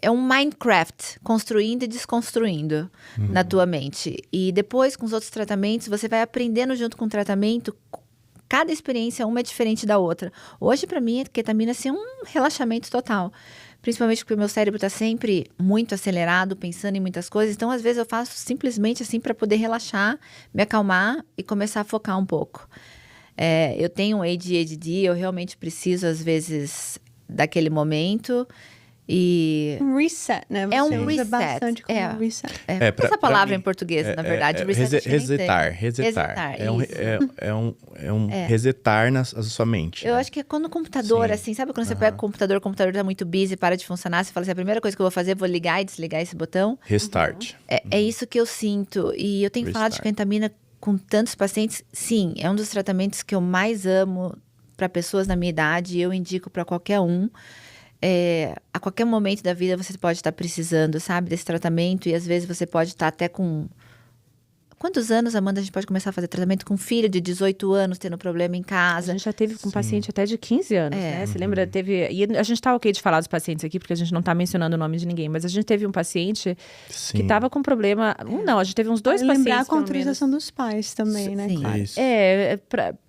É um Minecraft, construindo e desconstruindo na tua mente. E depois, com os outros tratamentos, você vai aprendendo junto com o tratamento. Cada experiência, uma é diferente da outra. Hoje, para mim, a ketamina é assim, um relaxamento total. Principalmente porque o meu cérebro está sempre muito acelerado, pensando em muitas coisas. Então, às vezes, eu faço simplesmente assim para poder relaxar, me acalmar e começar a focar um pouco. Eu tenho um ADHD, eu realmente preciso, às vezes, daquele momento. E Um reset, né? Você É um usa reset, bastante como é. um reset. essa palavra em português, na verdade. Reset, acho que nem resetar. isso. É um resetar na sua mente. Eu né? acho que é quando o computador, Sim. assim, sabe quando você pega o computador tá muito busy, para de funcionar, você fala assim, a primeira coisa que eu vou fazer, eu vou ligar e desligar esse botão. Restart. É isso que eu sinto. E eu tenho falado de Restart. ketamina com tantos pacientes. Sim, é um dos tratamentos que eu mais amo para pessoas na minha idade. Eu indico para qualquer um. A qualquer momento da vida você pode estar precisando, sabe, desse tratamento. E às vezes você pode estar até com... Quantos anos, Amanda, a gente pode começar a fazer tratamento com um filho de 18 anos, tendo problema em A casa? gente já teve com paciente até de 15 anos, né? Você lembra? E a gente tá ok de falar dos pacientes aqui, porque a gente não tá mencionando o nome de ninguém. Mas a gente teve um paciente Sim. que tava com problema... não, a gente teve uns 2 Vale pacientes, lembrar a pelo menos. autorização dos pais também, né? Sim. Claro. Isso.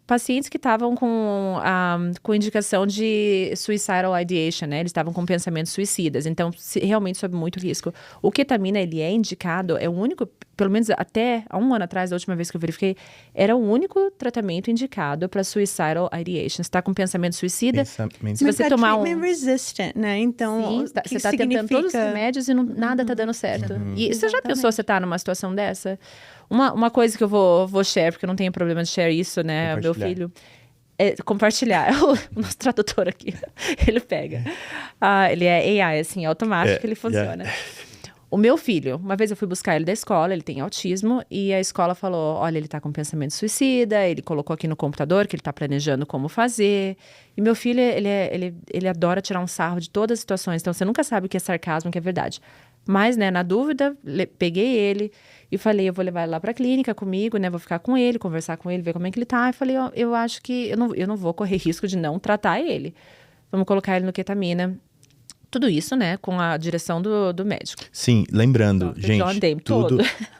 Pacientes que estavam com indicação de suicidal ideation, né? Eles estavam com pensamentos suicidas. Então, realmente sob muito risco. O ketamina, ele é indicado, é o único, pelo menos até há um ano atrás, da última vez que eu verifiquei, era o único tratamento indicado para suicidal ideation. Você está com pensamento suicida, Pensamento. se você Mas é tomar treatment resistant, né? Então, Sim, o que você está tentando todos os significa? remédios e nada tá dando certo. E você já Exatamente. pensou, você está numa situação dessa? Uma coisa que eu vou share, porque eu não tenho problema de share isso, né? Meu Compartilhar. filho. compartilhar. O nosso tradutor aqui, ele pega. Ele é AI, assim, automático, ele funciona. O meu filho, uma vez eu fui buscar ele da escola, ele tem autismo, e a escola falou, olha, ele tá com pensamento suicida, ele colocou aqui no computador que ele tá planejando como fazer. E meu filho, ele adora tirar um sarro de todas as situações, então você nunca sabe o que é sarcasmo, o que é verdade. Mas, né, na dúvida, peguei ele e falei, eu vou levar ele lá pra clínica comigo, né, vou ficar com ele, conversar com ele, ver como é que ele tá. E falei, eu acho que eu não vou correr risco de não tratar ele. Vamos colocar ele no ketamina. Tudo isso, né, com a direção do médico. Sim, lembrando, John Dame,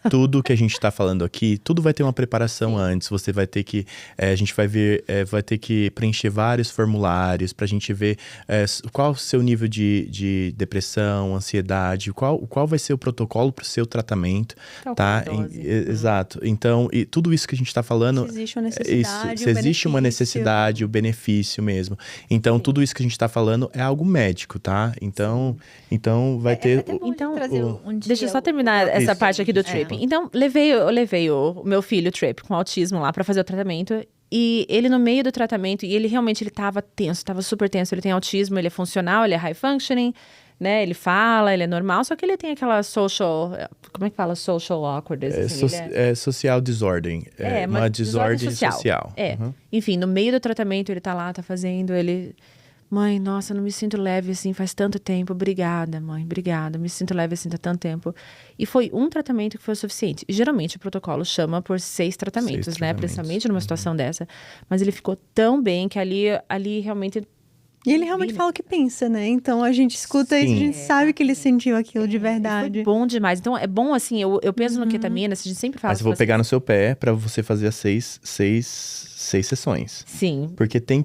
tudo que a gente tá falando aqui, tudo vai ter uma preparação antes. Você vai ter que, a gente vai ver, vai ter que preencher vários formulários pra gente ver qual o seu nível de depressão, ansiedade, qual vai ser o protocolo pro seu tratamento, tá? Exato. Então, e tudo isso que a gente tá falando... Se existe uma necessidade, se existe uma necessidade, o benefício mesmo. Então, tudo isso que a gente tá falando é algo médico, tá? Então vai ter... Deixa eu só terminar essa parte aqui do trip. Então, eu levei o meu filho, o trip, com autismo lá pra fazer o tratamento. E ele, no meio do tratamento, e ele realmente tava tenso, tava super tenso. Ele tem autismo, ele é funcional, ele é high functioning, né? Ele fala, ele é normal, só que ele tem aquela social... Como é que fala? Social awkwardness. Assim, social desordem. Uma desordem social. Enfim, no meio do tratamento, ele tá lá, tá fazendo, ele... Mãe, nossa, não me sinto leve assim faz tanto tempo. Obrigada, mãe, obrigada. Me sinto leve assim há tanto tempo. E foi um tratamento que foi o suficiente. E, geralmente o protocolo chama por 6 tratamentos, né? Principalmente numa situação dessa. Mas ele ficou tão bem que ali realmente... E ele realmente fala o que pensa, né? Então a gente escuta isso, a gente sabe que ele sentiu aquilo de verdade. Foi bom demais. Então é bom assim, eu penso no ketamina, a gente sempre fala... Mas eu vou pegar no seu pé pra você fazer as 6 sessões. Sim. Porque tem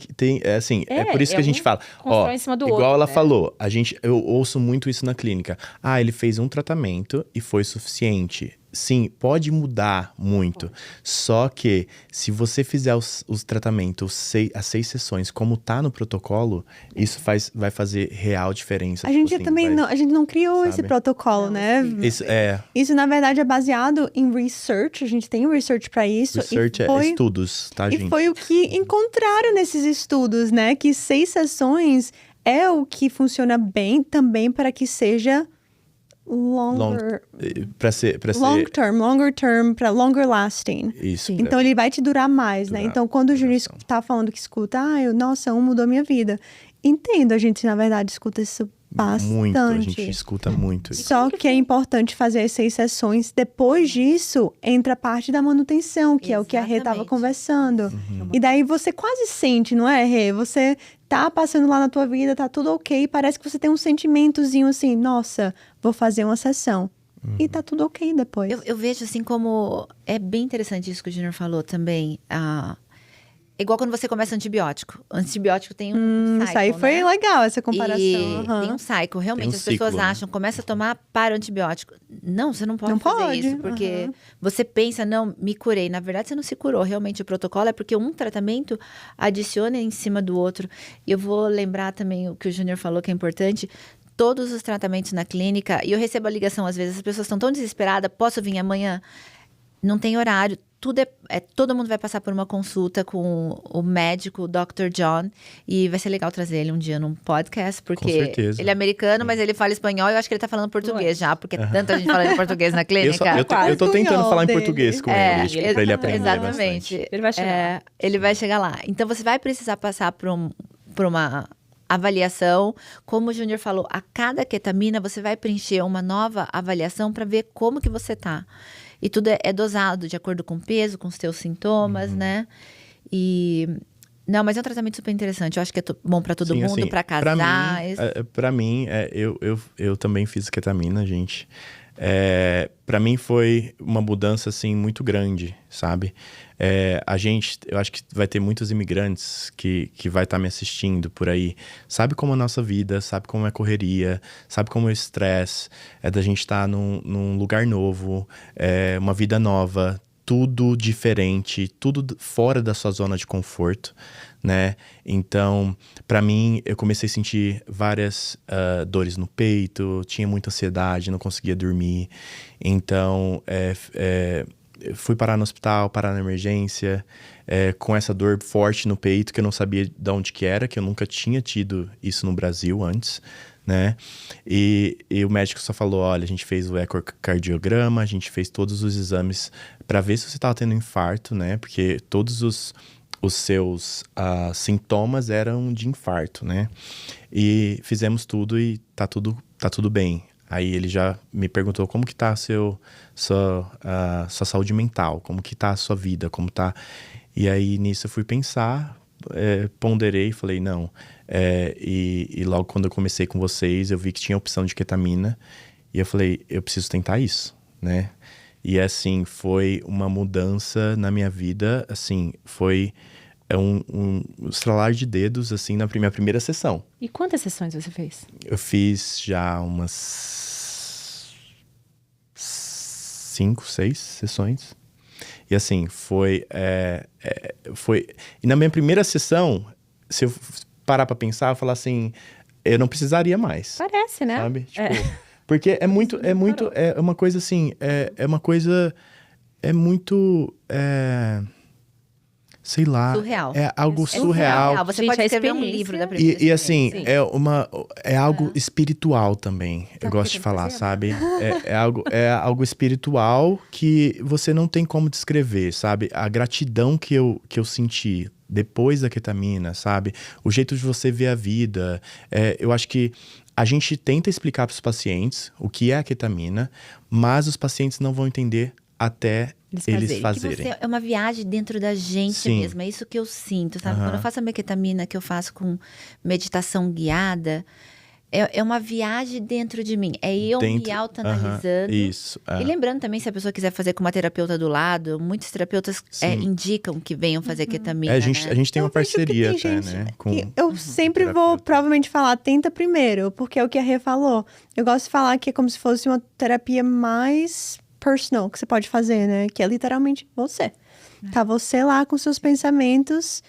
assim, é por isso que a gente fala, constrói em cima do igual outro, ela né? falou, eu ouço muito isso na clínica. Ele fez um tratamento e foi suficiente. Sim, pode mudar muito. Só que se você fizer os tratamentos, as 6 sessões, como tá no protocolo, isso vai fazer real diferença. A gente a gente não criou esse protocolo, né? Isso, na verdade, é baseado em research. A gente tem research para isso. Research é estudos, tá, gente? E foi o que encontraram nesses estudos, né? Que 6 sessões é o que funciona bem também para que seja longer term, para longer lasting. Isso. Então ele vai te durar mais, né? Então quando o Júnior tá falando que escuta, nossa, mudou minha vida. Entendo, a gente na verdade escuta isso bastante. Muito, a gente escuta muito. Só que é importante fazer as 6 sessões. Depois disso, entra a parte da manutenção, que é o que a Rê tava conversando. E daí você quase sente, não é, Rê? Você tá passando lá na tua vida, tá tudo ok, parece que você tem um sentimentozinho assim, nossa, vou fazer uma sessão. E tá tudo ok depois. Eu vejo assim como... É bem interessante isso que o Júnior falou também. É igual quando você começa antibiótico. O antibiótico tem um cycle, isso aí foi legal, essa comparação. Tem um cycle. Realmente, as pessoas acham, começa a tomar para o antibiótico. Não, você não pode fazer isso. Porque você pensa, não, me curei. Na verdade, você não se curou. Realmente, o protocolo é porque um tratamento adiciona em cima do outro. E eu vou lembrar também o que o Júnior falou, que é importante. Todos os tratamentos na clínica, e eu recebo a ligação, às vezes, as pessoas estão tão desesperadas, posso vir amanhã? Não tem horário. Tudo todo mundo vai passar por uma consulta com o médico, o Dr. John, e vai ser legal trazer ele um dia num podcast, porque ele é americano, mas ele fala espanhol, e eu acho que ele tá falando português já, porque tanta gente fala em português na clínica. Eu tô tentando falar em português com ele, pra ele aprender exatamente. bastante. Ele vai chegar. Ele vai chegar lá. Então, você vai precisar passar por uma avaliação. Como o Júnior falou, a cada ketamina, você vai preencher uma nova avaliação para ver como que você tá. E tudo é dosado de acordo com o peso, com os teus sintomas, né? Não, mas é um tratamento super interessante. Eu acho que é bom para todo mundo, assim, para casais. Pra mim, eu também fiz ketamina, gente. Pra mim foi uma mudança, assim, muito grande, sabe? Eu acho que vai ter muitos imigrantes que vai estar me assistindo por aí. Sabe como é a nossa vida, sabe como é a correria, sabe como é o estresse, da gente estar num lugar novo, uma vida nova, tudo diferente, tudo fora da sua zona de conforto, né? Então, pra mim, eu comecei a sentir várias dores no peito, tinha muita ansiedade, não conseguia dormir. Então, eu fui parar no hospital, parar na emergência, com essa dor forte no peito que eu não sabia de onde que era, que eu nunca tinha tido isso no Brasil antes, né? E o médico só falou, olha, a gente fez o ecocardiograma, a gente fez todos os exames para ver se você estava tendo infarto, né? Porque todos os seus sintomas eram de infarto, né? E fizemos tudo e tá tudo bem. Aí ele já me perguntou como que tá sua saúde mental, como que tá a sua vida, como tá... E aí nisso eu fui pensar, ponderei e falei, não. E logo quando eu comecei com vocês, eu vi que tinha a opção de ketamina. E eu falei, eu preciso tentar isso, né? E assim, foi uma mudança na minha vida, assim, foi um estralar de dedos, assim, na minha primeira sessão. E quantas sessões você fez? Eu fiz já umas 5, 6 sessões. E assim, foi... E na minha primeira sessão, se eu parar pra pensar, eu falar assim, eu não precisaria mais. Parece, né? Sabe? Tipo, porque é uma coisa assim, é uma coisa, é muito, sei lá. Surreal. É algo surreal. Você Gente, pode a escrever um experiência- livro da primeira E assim, experiência. é algo espiritual também. Eu gosto de falar, sabe? É algo espiritual que você não tem como descrever, sabe? A gratidão que eu senti depois da ketamina, sabe? O jeito de você ver a vida. Eu acho que a gente tenta explicar para os pacientes o que é a ketamina, mas os pacientes não vão entender até eles Que fazerem. é uma viagem dentro da gente Sim. mesmo. É isso que eu sinto, sabe? Aham. Quando eu faço a minha ketamina, que eu faço com meditação guiada, é uma viagem dentro de mim. É eu me Aham, autoanalisando. isso. E lembrando também, se a pessoa quiser fazer com uma terapeuta do lado, muitos terapeutas Sim. indicam que venham fazer ketamina, A gente tem uma Eu vejo que parceria tem até, gente né? que eu sempre vou terapeuta. provavelmente falar, tenta primeiro, porque é o que a Rê falou. Eu gosto de falar que é como se fosse uma terapia mais personal que você pode fazer, né? Que é literalmente você. Tá você lá com seus pensamentos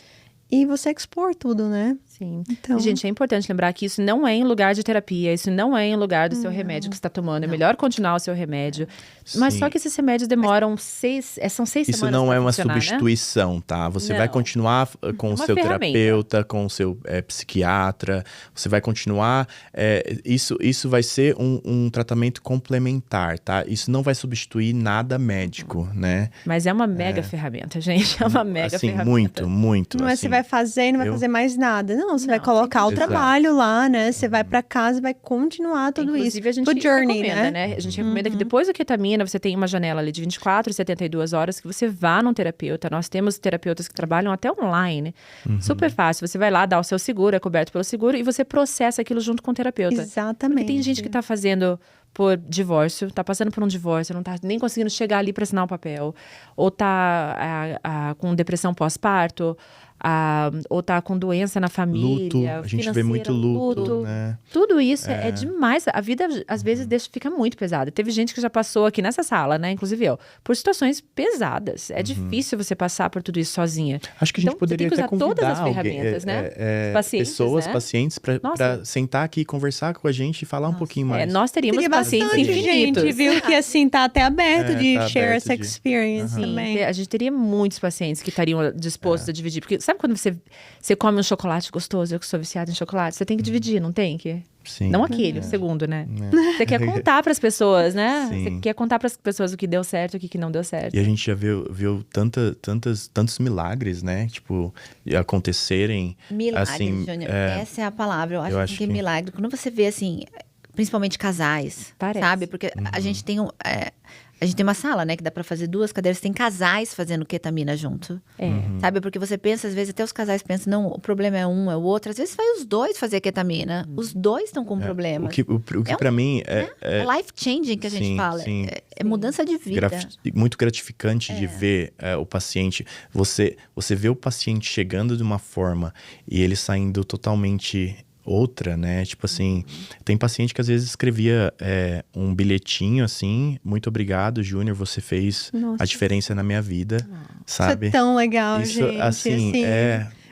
e você expor tudo, né? Sim. Então- E, gente, é importante lembrar que isso não é em lugar de terapia, isso não é em lugar do seu remédio que você está tomando. É melhor continuar o seu remédio. Mas Sim. só que esses remédios demoram são 6 Isso semanas não pra é uma funcionar, né? substituição, tá? Você vai Não. continuar com o uma seu ferramenta. terapeuta, com o seu psiquiatra. Você vai continuar... isso vai ser um tratamento complementar, tá? Isso não vai substituir nada médico, né? Mas é uma mega ferramenta, gente. É uma mega assim, ferramenta. muito. Não é assim. você vai fazer e não vai eu- fazer mais nada. Não, você vai Não, colocar o Exato. trabalho lá, né? Você vai pra casa e vai continuar tudo Inclusive, isso. a gente O journey, recomenda, né? A gente recomenda que depois da ketamina, você tem uma janela ali de 24 e 72 horas que você vá num terapeuta. Nós temos terapeutas que trabalham até online. Super fácil. Você vai lá, dá o seu seguro, é coberto pelo seguro, e você processa aquilo junto com o terapeuta. Exatamente. Porque tem gente que tá fazendo por divórcio, tá passando por um divórcio, não tá nem conseguindo chegar ali para assinar o papel, ou tá com depressão pós-parto, ou tá com doença na família, Luto, a gente vê muito luto, né? Tudo isso é demais. A vida, às vezes, fica muito pesada. Teve gente que já passou aqui nessa sala, né? Inclusive eu, por situações pesadas. É difícil você passar por tudo isso sozinha. Acho que a gente Então, você poderia tem que até usar todas convidar as ferramentas, alguém, né? Os pacientes, pessoas, né? pacientes, para Nossa. sentar aqui e conversar com a gente e falar um pouquinho mais. Nós teríamos Teria pacientes bastante infinitos. gente, viu? Que assim, tá até aberto de tá share aberto essa de- experience Sim, também. a gente teria muitos pacientes que estariam dispostos a dividir. Porque sabe quando você come um chocolate gostoso? Eu que sou viciada em chocolate. Você tem que dividir, não tem que? Sim. Não aquele, o segundo, né? Você quer contar para as pessoas, né? Sim. Você quer contar para as pessoas o que deu certo e o que não deu certo. E a gente já viu tantos milagres, né? Tipo, acontecerem. Milagre, assim, Júnior. Essa é a palavra. Eu acho, acho que é que- milagre. Quando você vê, assim, principalmente casais, Parece. sabe? Porque a gente tem a gente tem uma sala, né? Que dá pra fazer 2 cadeiras. Tem casais fazendo ketamina junto. Sabe? Porque você pensa, às vezes, até os casais pensam, não, o problema é um, é o outro. Às vezes vai os dois fazer ketamina. Os dois estão com problema. O que É pra mim é life changing que a gente sim, fala. sim. É mudança de vida. muito gratificante de ver o paciente. Você vê o paciente chegando de uma forma e ele saindo totalmente outra, né? Tipo assim, tem paciente que às vezes escrevia um bilhetinho assim, muito obrigado, Júnior, você fez Nossa. a diferença na minha vida, Isso é sabe? tão legal, Isso, gente. assim,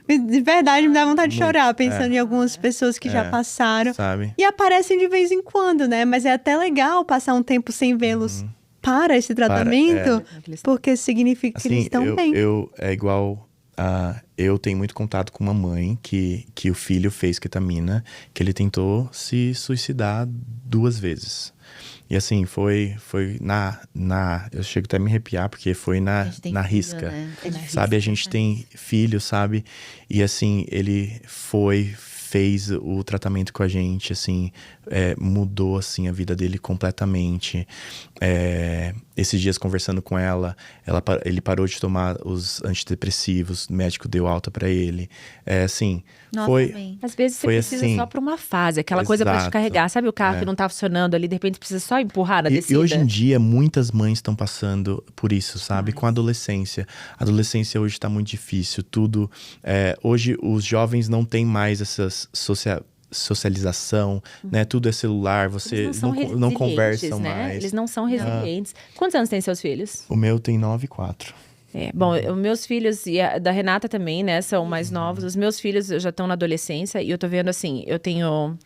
De verdade, me dá vontade de Muito, chorar pensando em algumas pessoas que já passaram. sabe? E aparecem de vez em quando, né? Mas é até legal passar um tempo sem vê-los para esse tratamento, porque significa que eles estão bem. É igual... eu tenho muito contato com uma mãe que o filho fez ketamina, que ele tentou se suicidar 2 vezes. E assim, foi eu chego até a me arrepiar, porque foi na risca, né? sabe? A gente tem filho, sabe? E assim, ele fez o tratamento com a gente, assim, mudou, assim, a vida dele completamente. Esses dias, conversando com ele parou de tomar os antidepressivos, o médico deu alta pra ele. Assim, Nossa, às vezes você precisa assim, só pra uma fase, aquela coisa pra te carregar. Sabe o carro que não tá funcionando ali, de repente precisa só empurrar na descida? E hoje em dia, muitas mães estão passando por isso, sabe? Com a adolescência. A adolescência hoje tá muito difícil, tudo... hoje, os jovens não têm mais essas socialização, né? Tudo é celular, você não conversam mais. Eles não são resilientes. Quantos anos tem seus filhos? O meu tem 9 e 4. Bom, os meus filhos e a da Renata também, né? São mais novos. Os meus filhos já estão na adolescência e eu tô vendo assim, eu tenho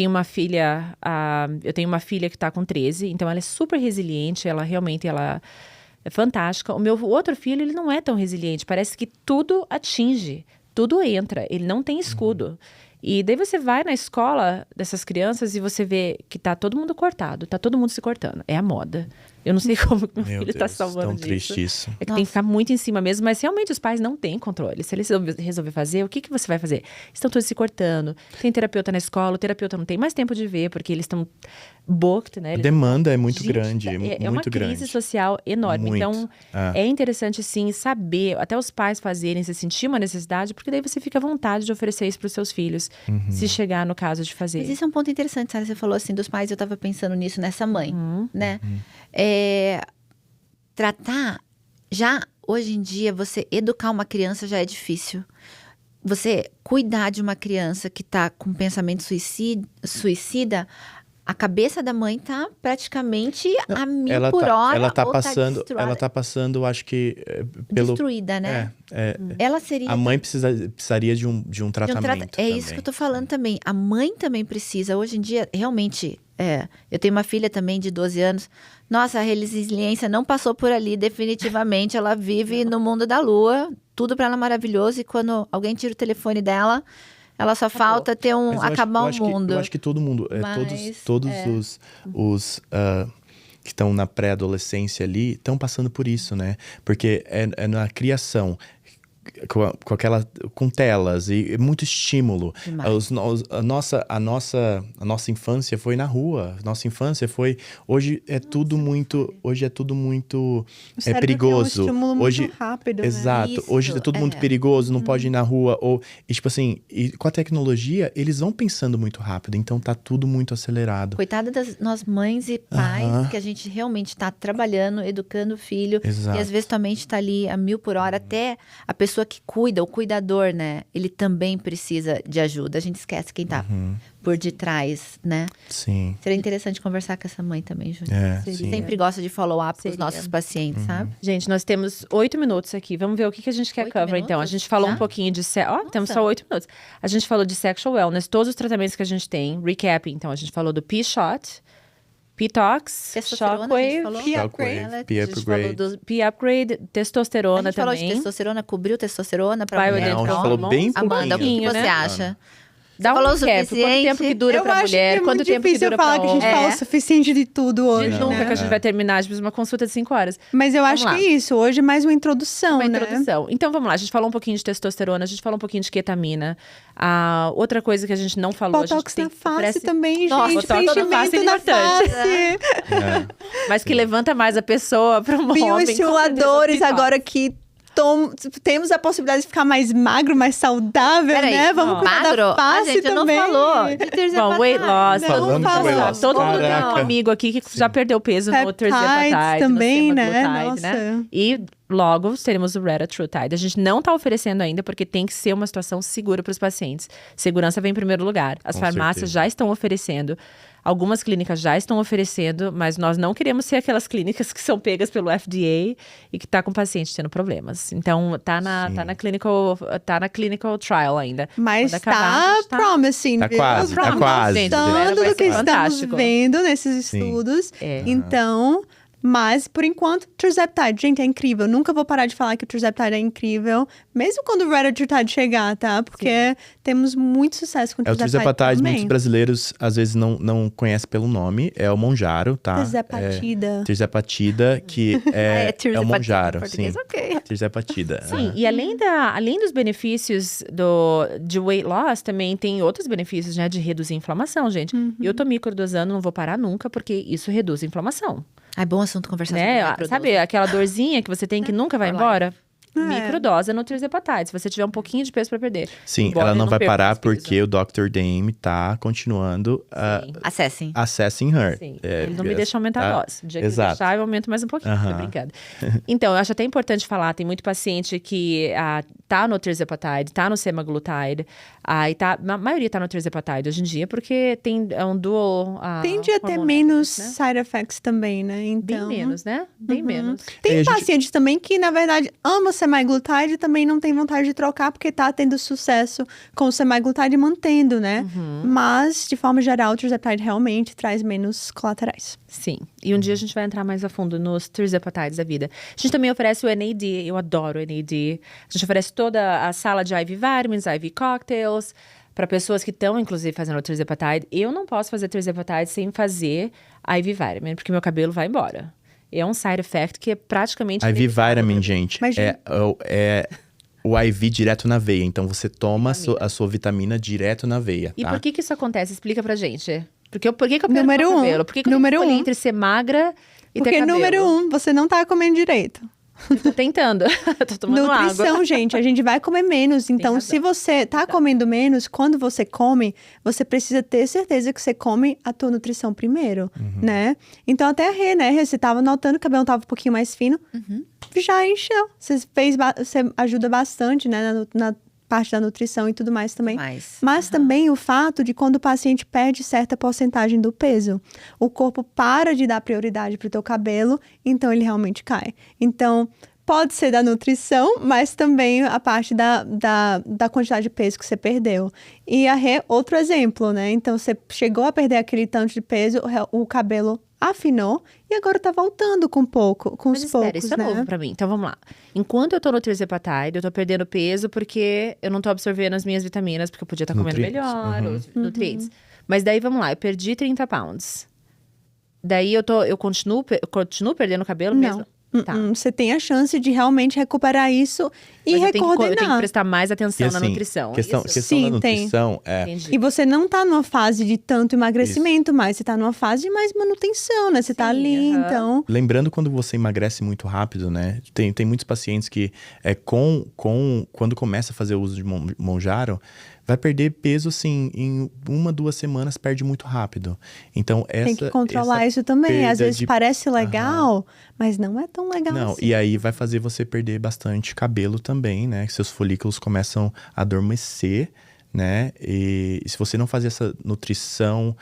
uma filha, que tá com 13, então ela é super resiliente, ela é fantástica. O meu outro filho, ele não é tão resiliente, parece que tudo atinge, tudo entra, ele não tem escudo. E daí você vai na escola dessas crianças e você vê que tá todo mundo cortado, tá todo mundo se cortando. É a moda. Eu não sei como que meu filho tá salvando disso. Tão triste isso. É que tem que ficar muito em cima mesmo, mas realmente os pais não têm controle. Se eles resolver fazer, o que você vai fazer? Estão todos se cortando. Tem terapeuta na escola, o terapeuta não tem mais tempo de ver, porque eles estão booked, né? A demanda é muito Gente, grande, é uma crise social enorme. Muito. Então, é interessante, sim, saber, até os pais fazerem, se sentir uma necessidade, porque daí você fica à vontade de oferecer isso para os seus filhos, se chegar no caso de fazer. Mas isso é um ponto interessante, Sara. Você falou assim dos pais, eu tava pensando nisso, nessa mãe, né? Tratar, já hoje em dia, você educar uma criança já é difícil. Você cuidar de uma criança que tá com pensamento suicida, a cabeça da mãe tá praticamente a 1000 por hora. Ela tá passando, acho que destruída, né? Ela seria... A mãe precisaria de um tratamento. Isso que eu tô falando também. A mãe também precisa. Hoje em dia, realmente, eu tenho uma filha também de 12 anos. Nossa, a resiliência não passou por ali, definitivamente. Ela vive no mundo da lua. Tudo pra ela é maravilhoso. E quando alguém tira o telefone dela... Ela só falta ter acabar o mundo. Eu acho que todo mundo, todos os que estão na pré-adolescência ali, estão passando por isso, né? Porque é na criação, com telas e muito estímulo. A nossa infância foi na rua. Nossa infância foi... Hoje é tudo muito perigoso. É um estímulo hoje, muito rápido, exato. Né? Hoje é tudo muito perigoso, não pode ir na rua. E tipo assim, com a tecnologia, eles vão pensando muito rápido. Então tá tudo muito acelerado. Coitada das nós mães e pais, que a gente realmente está trabalhando, educando o filho. Exato. E às vezes tua mente está ali a 1000 por hora. Até a pessoa que cuida, o cuidador, né? Ele também precisa de ajuda. A gente esquece quem tá por detrás, né? Sim. Seria interessante conversar com essa mãe também, Júlia. Sim. Sempre gosta de follow-up com os nossos pacientes, sabe? Gente, nós temos 8 minutos aqui. Vamos ver o que a gente quer 8 cover, então. A minutos? gente falou Já? um pouquinho de... temos só 8 minutos. A gente falou de sexual wellness, todos os tratamentos que a gente tem. Recap, então. A gente falou do P-Shot, P-Tox, Testosterona, a gente falou? Shockwave, A P gente falou Upgrade. dos... P-Upgrade, testosterona A gente também. falou de testosterona, cobriu testosterona pra Bioidentical mulher. Não, falou bem Amanda, o que pouquinho, você né? acha? Dá um falou o recap. Quanto suficiente? tempo que dura Eu pra acho mulher? que é Quanto muito tempo que difícil dura pra falar que a gente homem? fala o suficiente de tudo hoje, Nunca né? que a gente vai terminar, a gente precisa de uma consulta de 5 horas. Mas eu acho lá. que é isso. Hoje é mais uma introdução, Uma né? introdução. Então, vamos lá. A gente falou um pouquinho de testosterona, a gente falou um pouquinho de ketamina. Outra coisa que a gente não falou... a gente Botox tem na que face oferece- também, Nossa, gente. botox na face é Preenchimento na importante. face. Mas que levanta mais a pessoa para um homem. Bioestimuladores com certeza, agora que temos a possibilidade de ficar mais magro, mais saudável, Peraí, né? Vamos cuidar magro? da face A gente também. não falou de terceira Bom, weight loss. Não, Todo mundo falando de weight loss. Todo mundo tem um Caraca. amigo aqui que já perdeu peso no Peptides Tirzepatide, também, no né? semaglutide, né? Nossa. E logo teremos o Retatrutide. A gente não tá oferecendo ainda porque tem que ser uma situação segura para os pacientes. Segurança vem em primeiro lugar. As Com farmácias certeza. já estão oferecendo. Algumas clínicas já estão oferecendo, mas nós não queremos ser aquelas clínicas que são pegas pelo FDA e que tá com paciente tendo problemas. Então, tá na clinical trial ainda. Mas Quando acabar, a tá gente promising, Tá viu? quase, tá quase. Gente, Gostando vai do que ser estamos fantástico. vendo nesses Sim. estudos. É. Então, Mas, por enquanto, Tirzepatide, gente, é incrível. Nunca vou parar de falar que o Tirzepatide é incrível. Mesmo quando o Retatrutide chegar, tá? Porque temos muito sucesso com o O Tirzepatide, também. muitos brasileiros às vezes não conhecem pelo nome. É o Monjaro, tá? Tirzepatida. Tirzepatida, que é o Tirzepatide em Monjaro, português, sim. ok. Tirzepatida. Sim, e além dos benefícios de weight loss, também tem outros benefícios, né? De reduzir a inflamação, gente. Eu tô microdosando, não vou parar nunca, porque isso reduz a inflamação. É bom assunto conversar Né? sobre microdose. Sabe aquela dorzinha que você tem que nunca vai For embora? É. Microdosa no Tirzepatide, se você tiver um pouquinho de peso pra perder. Sim, Embora ela não vai perca parar esse peso. porque o Dr. Dame tá continuando Sim. Acessem. assessing her. Sim, É, ele não me deixa aumentar a tá? dose. O dia que Exato. ele deixar, eu aumento mais um pouquinho. Tô Aham. brincando. Então, eu acho até importante falar, tem muito paciente que tá no Tirzepatide, tá no semaglutide, e tá, a maioria tá no Tirzepatide hoje em dia, porque é um dual Tende a ter hormonal, menos né? side effects também, né? Bem Então, menos, né? Bem menos. Tem a gente- pacientes também que, na verdade, amam semaglutide e também não tem vontade de trocar porque tá tendo sucesso com o semaglutide mantendo, né? Mas, de forma geral, o Tirzepatide realmente traz menos colaterais. Sim. E um dia a gente vai entrar mais a fundo nos Tirzepatides da vida. A gente também oferece o NAD, eu adoro o NAD. A gente oferece toda a sala de IV vitamins, IV cocktails, para pessoas que estão, inclusive, fazendo o Tirzepatide. Eu não posso fazer Tirzepatide sem fazer IV vitamin, porque meu cabelo vai embora. É um side effect que é praticamente... IV inevitável. Vitamin, gente, Mas, é o IV direto na veia. Então, você toma a sua vitamina direto na veia, E tá? por que isso acontece? Explica pra gente. Por que eu perco Número meu um. cabelo? Por que eu Número escolhi um. entre ser magra e ter Porque, cabelo? número 1, você não tá comendo direito. Eu tô tentando. Tô tomando Nutrição, água. gente, a gente vai comer menos. Então, razão. se você tá comendo menos, quando você come, você precisa ter certeza que você come a tua nutrição primeiro, né? Então, até a Rê, né? Rê, você tava notando que o cabelo tava um pouquinho mais fino, já encheu. Você ajuda bastante, né? Na parte da nutrição e tudo mais também. Mas também o fato de quando o paciente perde certa porcentagem do peso, o corpo para de dar prioridade pro teu cabelo, então ele realmente cai. Então, pode ser da nutrição, mas também a parte da quantidade de peso que você perdeu. E a Rê, outro exemplo, né? Então, você chegou a perder aquele tanto de peso, o cabelo afinou e agora tá voltando com Mas os espera, poucos, isso é né? novo pra mim. Então, vamos lá. Enquanto eu tô no Tirzepatide, eu tô perdendo peso porque eu não tô absorvendo as minhas vitaminas, porque eu podia estar comendo Nutrientes. melhor, os nutrientes. Mas daí, vamos lá, eu perdi 30 pounds. Daí, eu continuo perdendo cabelo Não. mesmo? Tá. Você tem a chance de realmente recuperar isso e Mas eu tenho recoordenar. que prestar mais atenção E na assim, nutrição. questão isso? Sim, da tem. nutrição é... Entendi. E você não tá numa fase de tanto emagrecimento, mas você tá numa fase de mais manutenção, né? Você tá Sim, ali, aham. então... Lembrando quando você emagrece muito rápido, né? Tem muitos pacientes que quando começa a fazer o uso de Monjaro, vai perder peso, assim, em 1, 2 semanas, perde muito rápido. Então, Tem que controlar isso também. Às perda vezes de- parece legal, mas não é tão legal Não, assim. e aí vai fazer você perder bastante cabelo também, né? Seus folículos começam a adormecer, né? E se você não fazer essa nutrição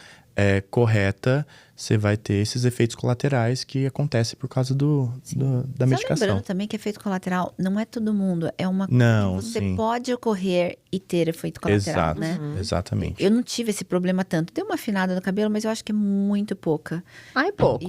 correta, você vai ter esses efeitos colaterais que acontecem por causa da Só medicação. lembrando também que efeito colateral não é todo mundo. É uma coisa Não, que você sim. pode ocorrer e ter efeito colateral, Exato, né? exatamente. Eu não tive esse problema tanto. Deu uma afinada no cabelo, mas eu acho que é muito pouca. Ai, pouco.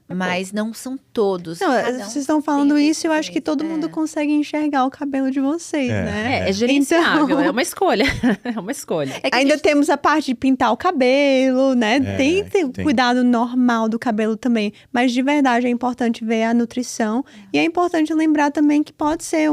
Mas não são todos. Não, Cada um vocês estão falando tem isso, eu acho que todo mundo consegue enxergar o cabelo de vocês, né? É gerenciável, Então- é uma escolha. É uma escolha. É que Ainda a gente- temos a parte de pintar o cabelo, né? Tem tem. cuidado normal do cabelo também. Mas de verdade é importante ver a nutrição. E é importante lembrar também que pode ser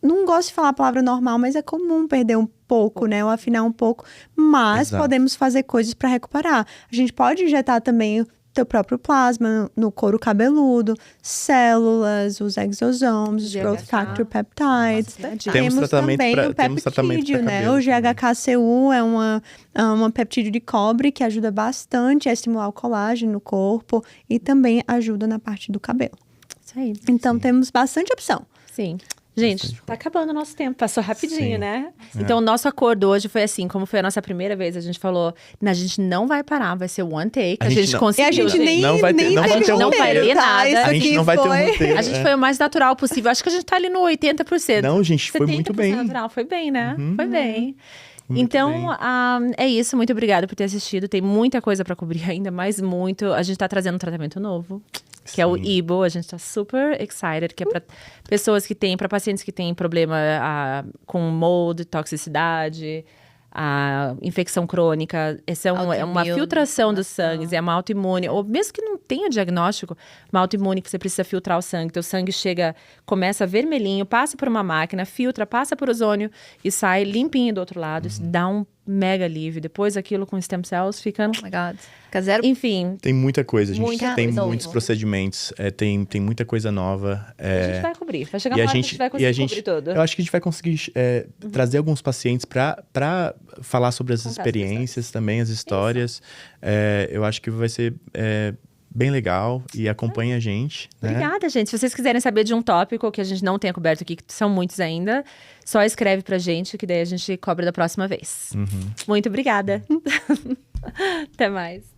não gosto de falar a palavra normal, mas é comum perder um pouco, né? Ou afinar um pouco. Mas Exato. podemos fazer coisas para recuperar. A gente pode injetar também o teu próprio plasma no couro cabeludo, células, os exosomes, os GHK. growth factor peptides. Nossa, Temos tratamento também pra- o temos tratamento peptídeo, pra né? cabelo O GHKCU é uma peptídeo de cobre que ajuda bastante a estimular o colágeno no corpo e também ajuda na parte do cabelo. Isso aí. Então, temos bastante opção. Sim. Gente, tá acabando o nosso tempo, passou rapidinho, Sim. né? Então, o nosso acordo hoje foi assim, como foi a nossa primeira vez, a gente falou, a gente não vai parar, vai ser one take, a gente não- conseguiu. E a gente nem, Não vai ter- nem não vai teve ter um não vai roteiro, ler tá? nada. Isso A gente aqui não vai ter um foi- roteiro. A gente foi o mais natural possível. Acho que a gente tá ali no 80%. Não, gente, foi muito 70% bem. natural. Foi bem, né? Foi bem. Muito Então, bem. é isso. Muito obrigada por ter assistido. Tem muita coisa pra cobrir ainda, mais muito. A gente tá trazendo um tratamento novo. que é o Sim. Ibo. A gente tá super excited, que é para pessoas que têm, para pacientes que têm problema com mold, toxicidade, a infecção crônica. Essa é uma Autoimune, filtração dos inflamação. sangues, é uma autoimune. Ou mesmo que não tenha diagnóstico, uma autoimune que você precisa filtrar o sangue. Teu sangue começa vermelhinho, passa por uma máquina, filtra, passa por ozônio e sai limpinho do outro lado. Isso dá um mega alívio. Depois aquilo com stem cells fica... Oh my God. Fica zero. Enfim, Tem muita coisa, a gente Muita tem coisa muitos nova. procedimentos, tem muita coisa nova. a gente vai cobrir. Vai chegar E uma a hora que a gente, gente vai e conseguir a gente, cobrir tudo. eu acho que a gente vai conseguir trazer alguns pacientes para falar sobre as Contar as experiências também, as histórias. Eu acho que vai ser bem legal e acompanhe a gente. Né? Obrigada, gente. Se vocês quiserem saber de um tópico que a gente não tenha coberto aqui, que são muitos ainda, só escreve pra gente, que daí a gente cobre da próxima vez. Muito obrigada. Até mais.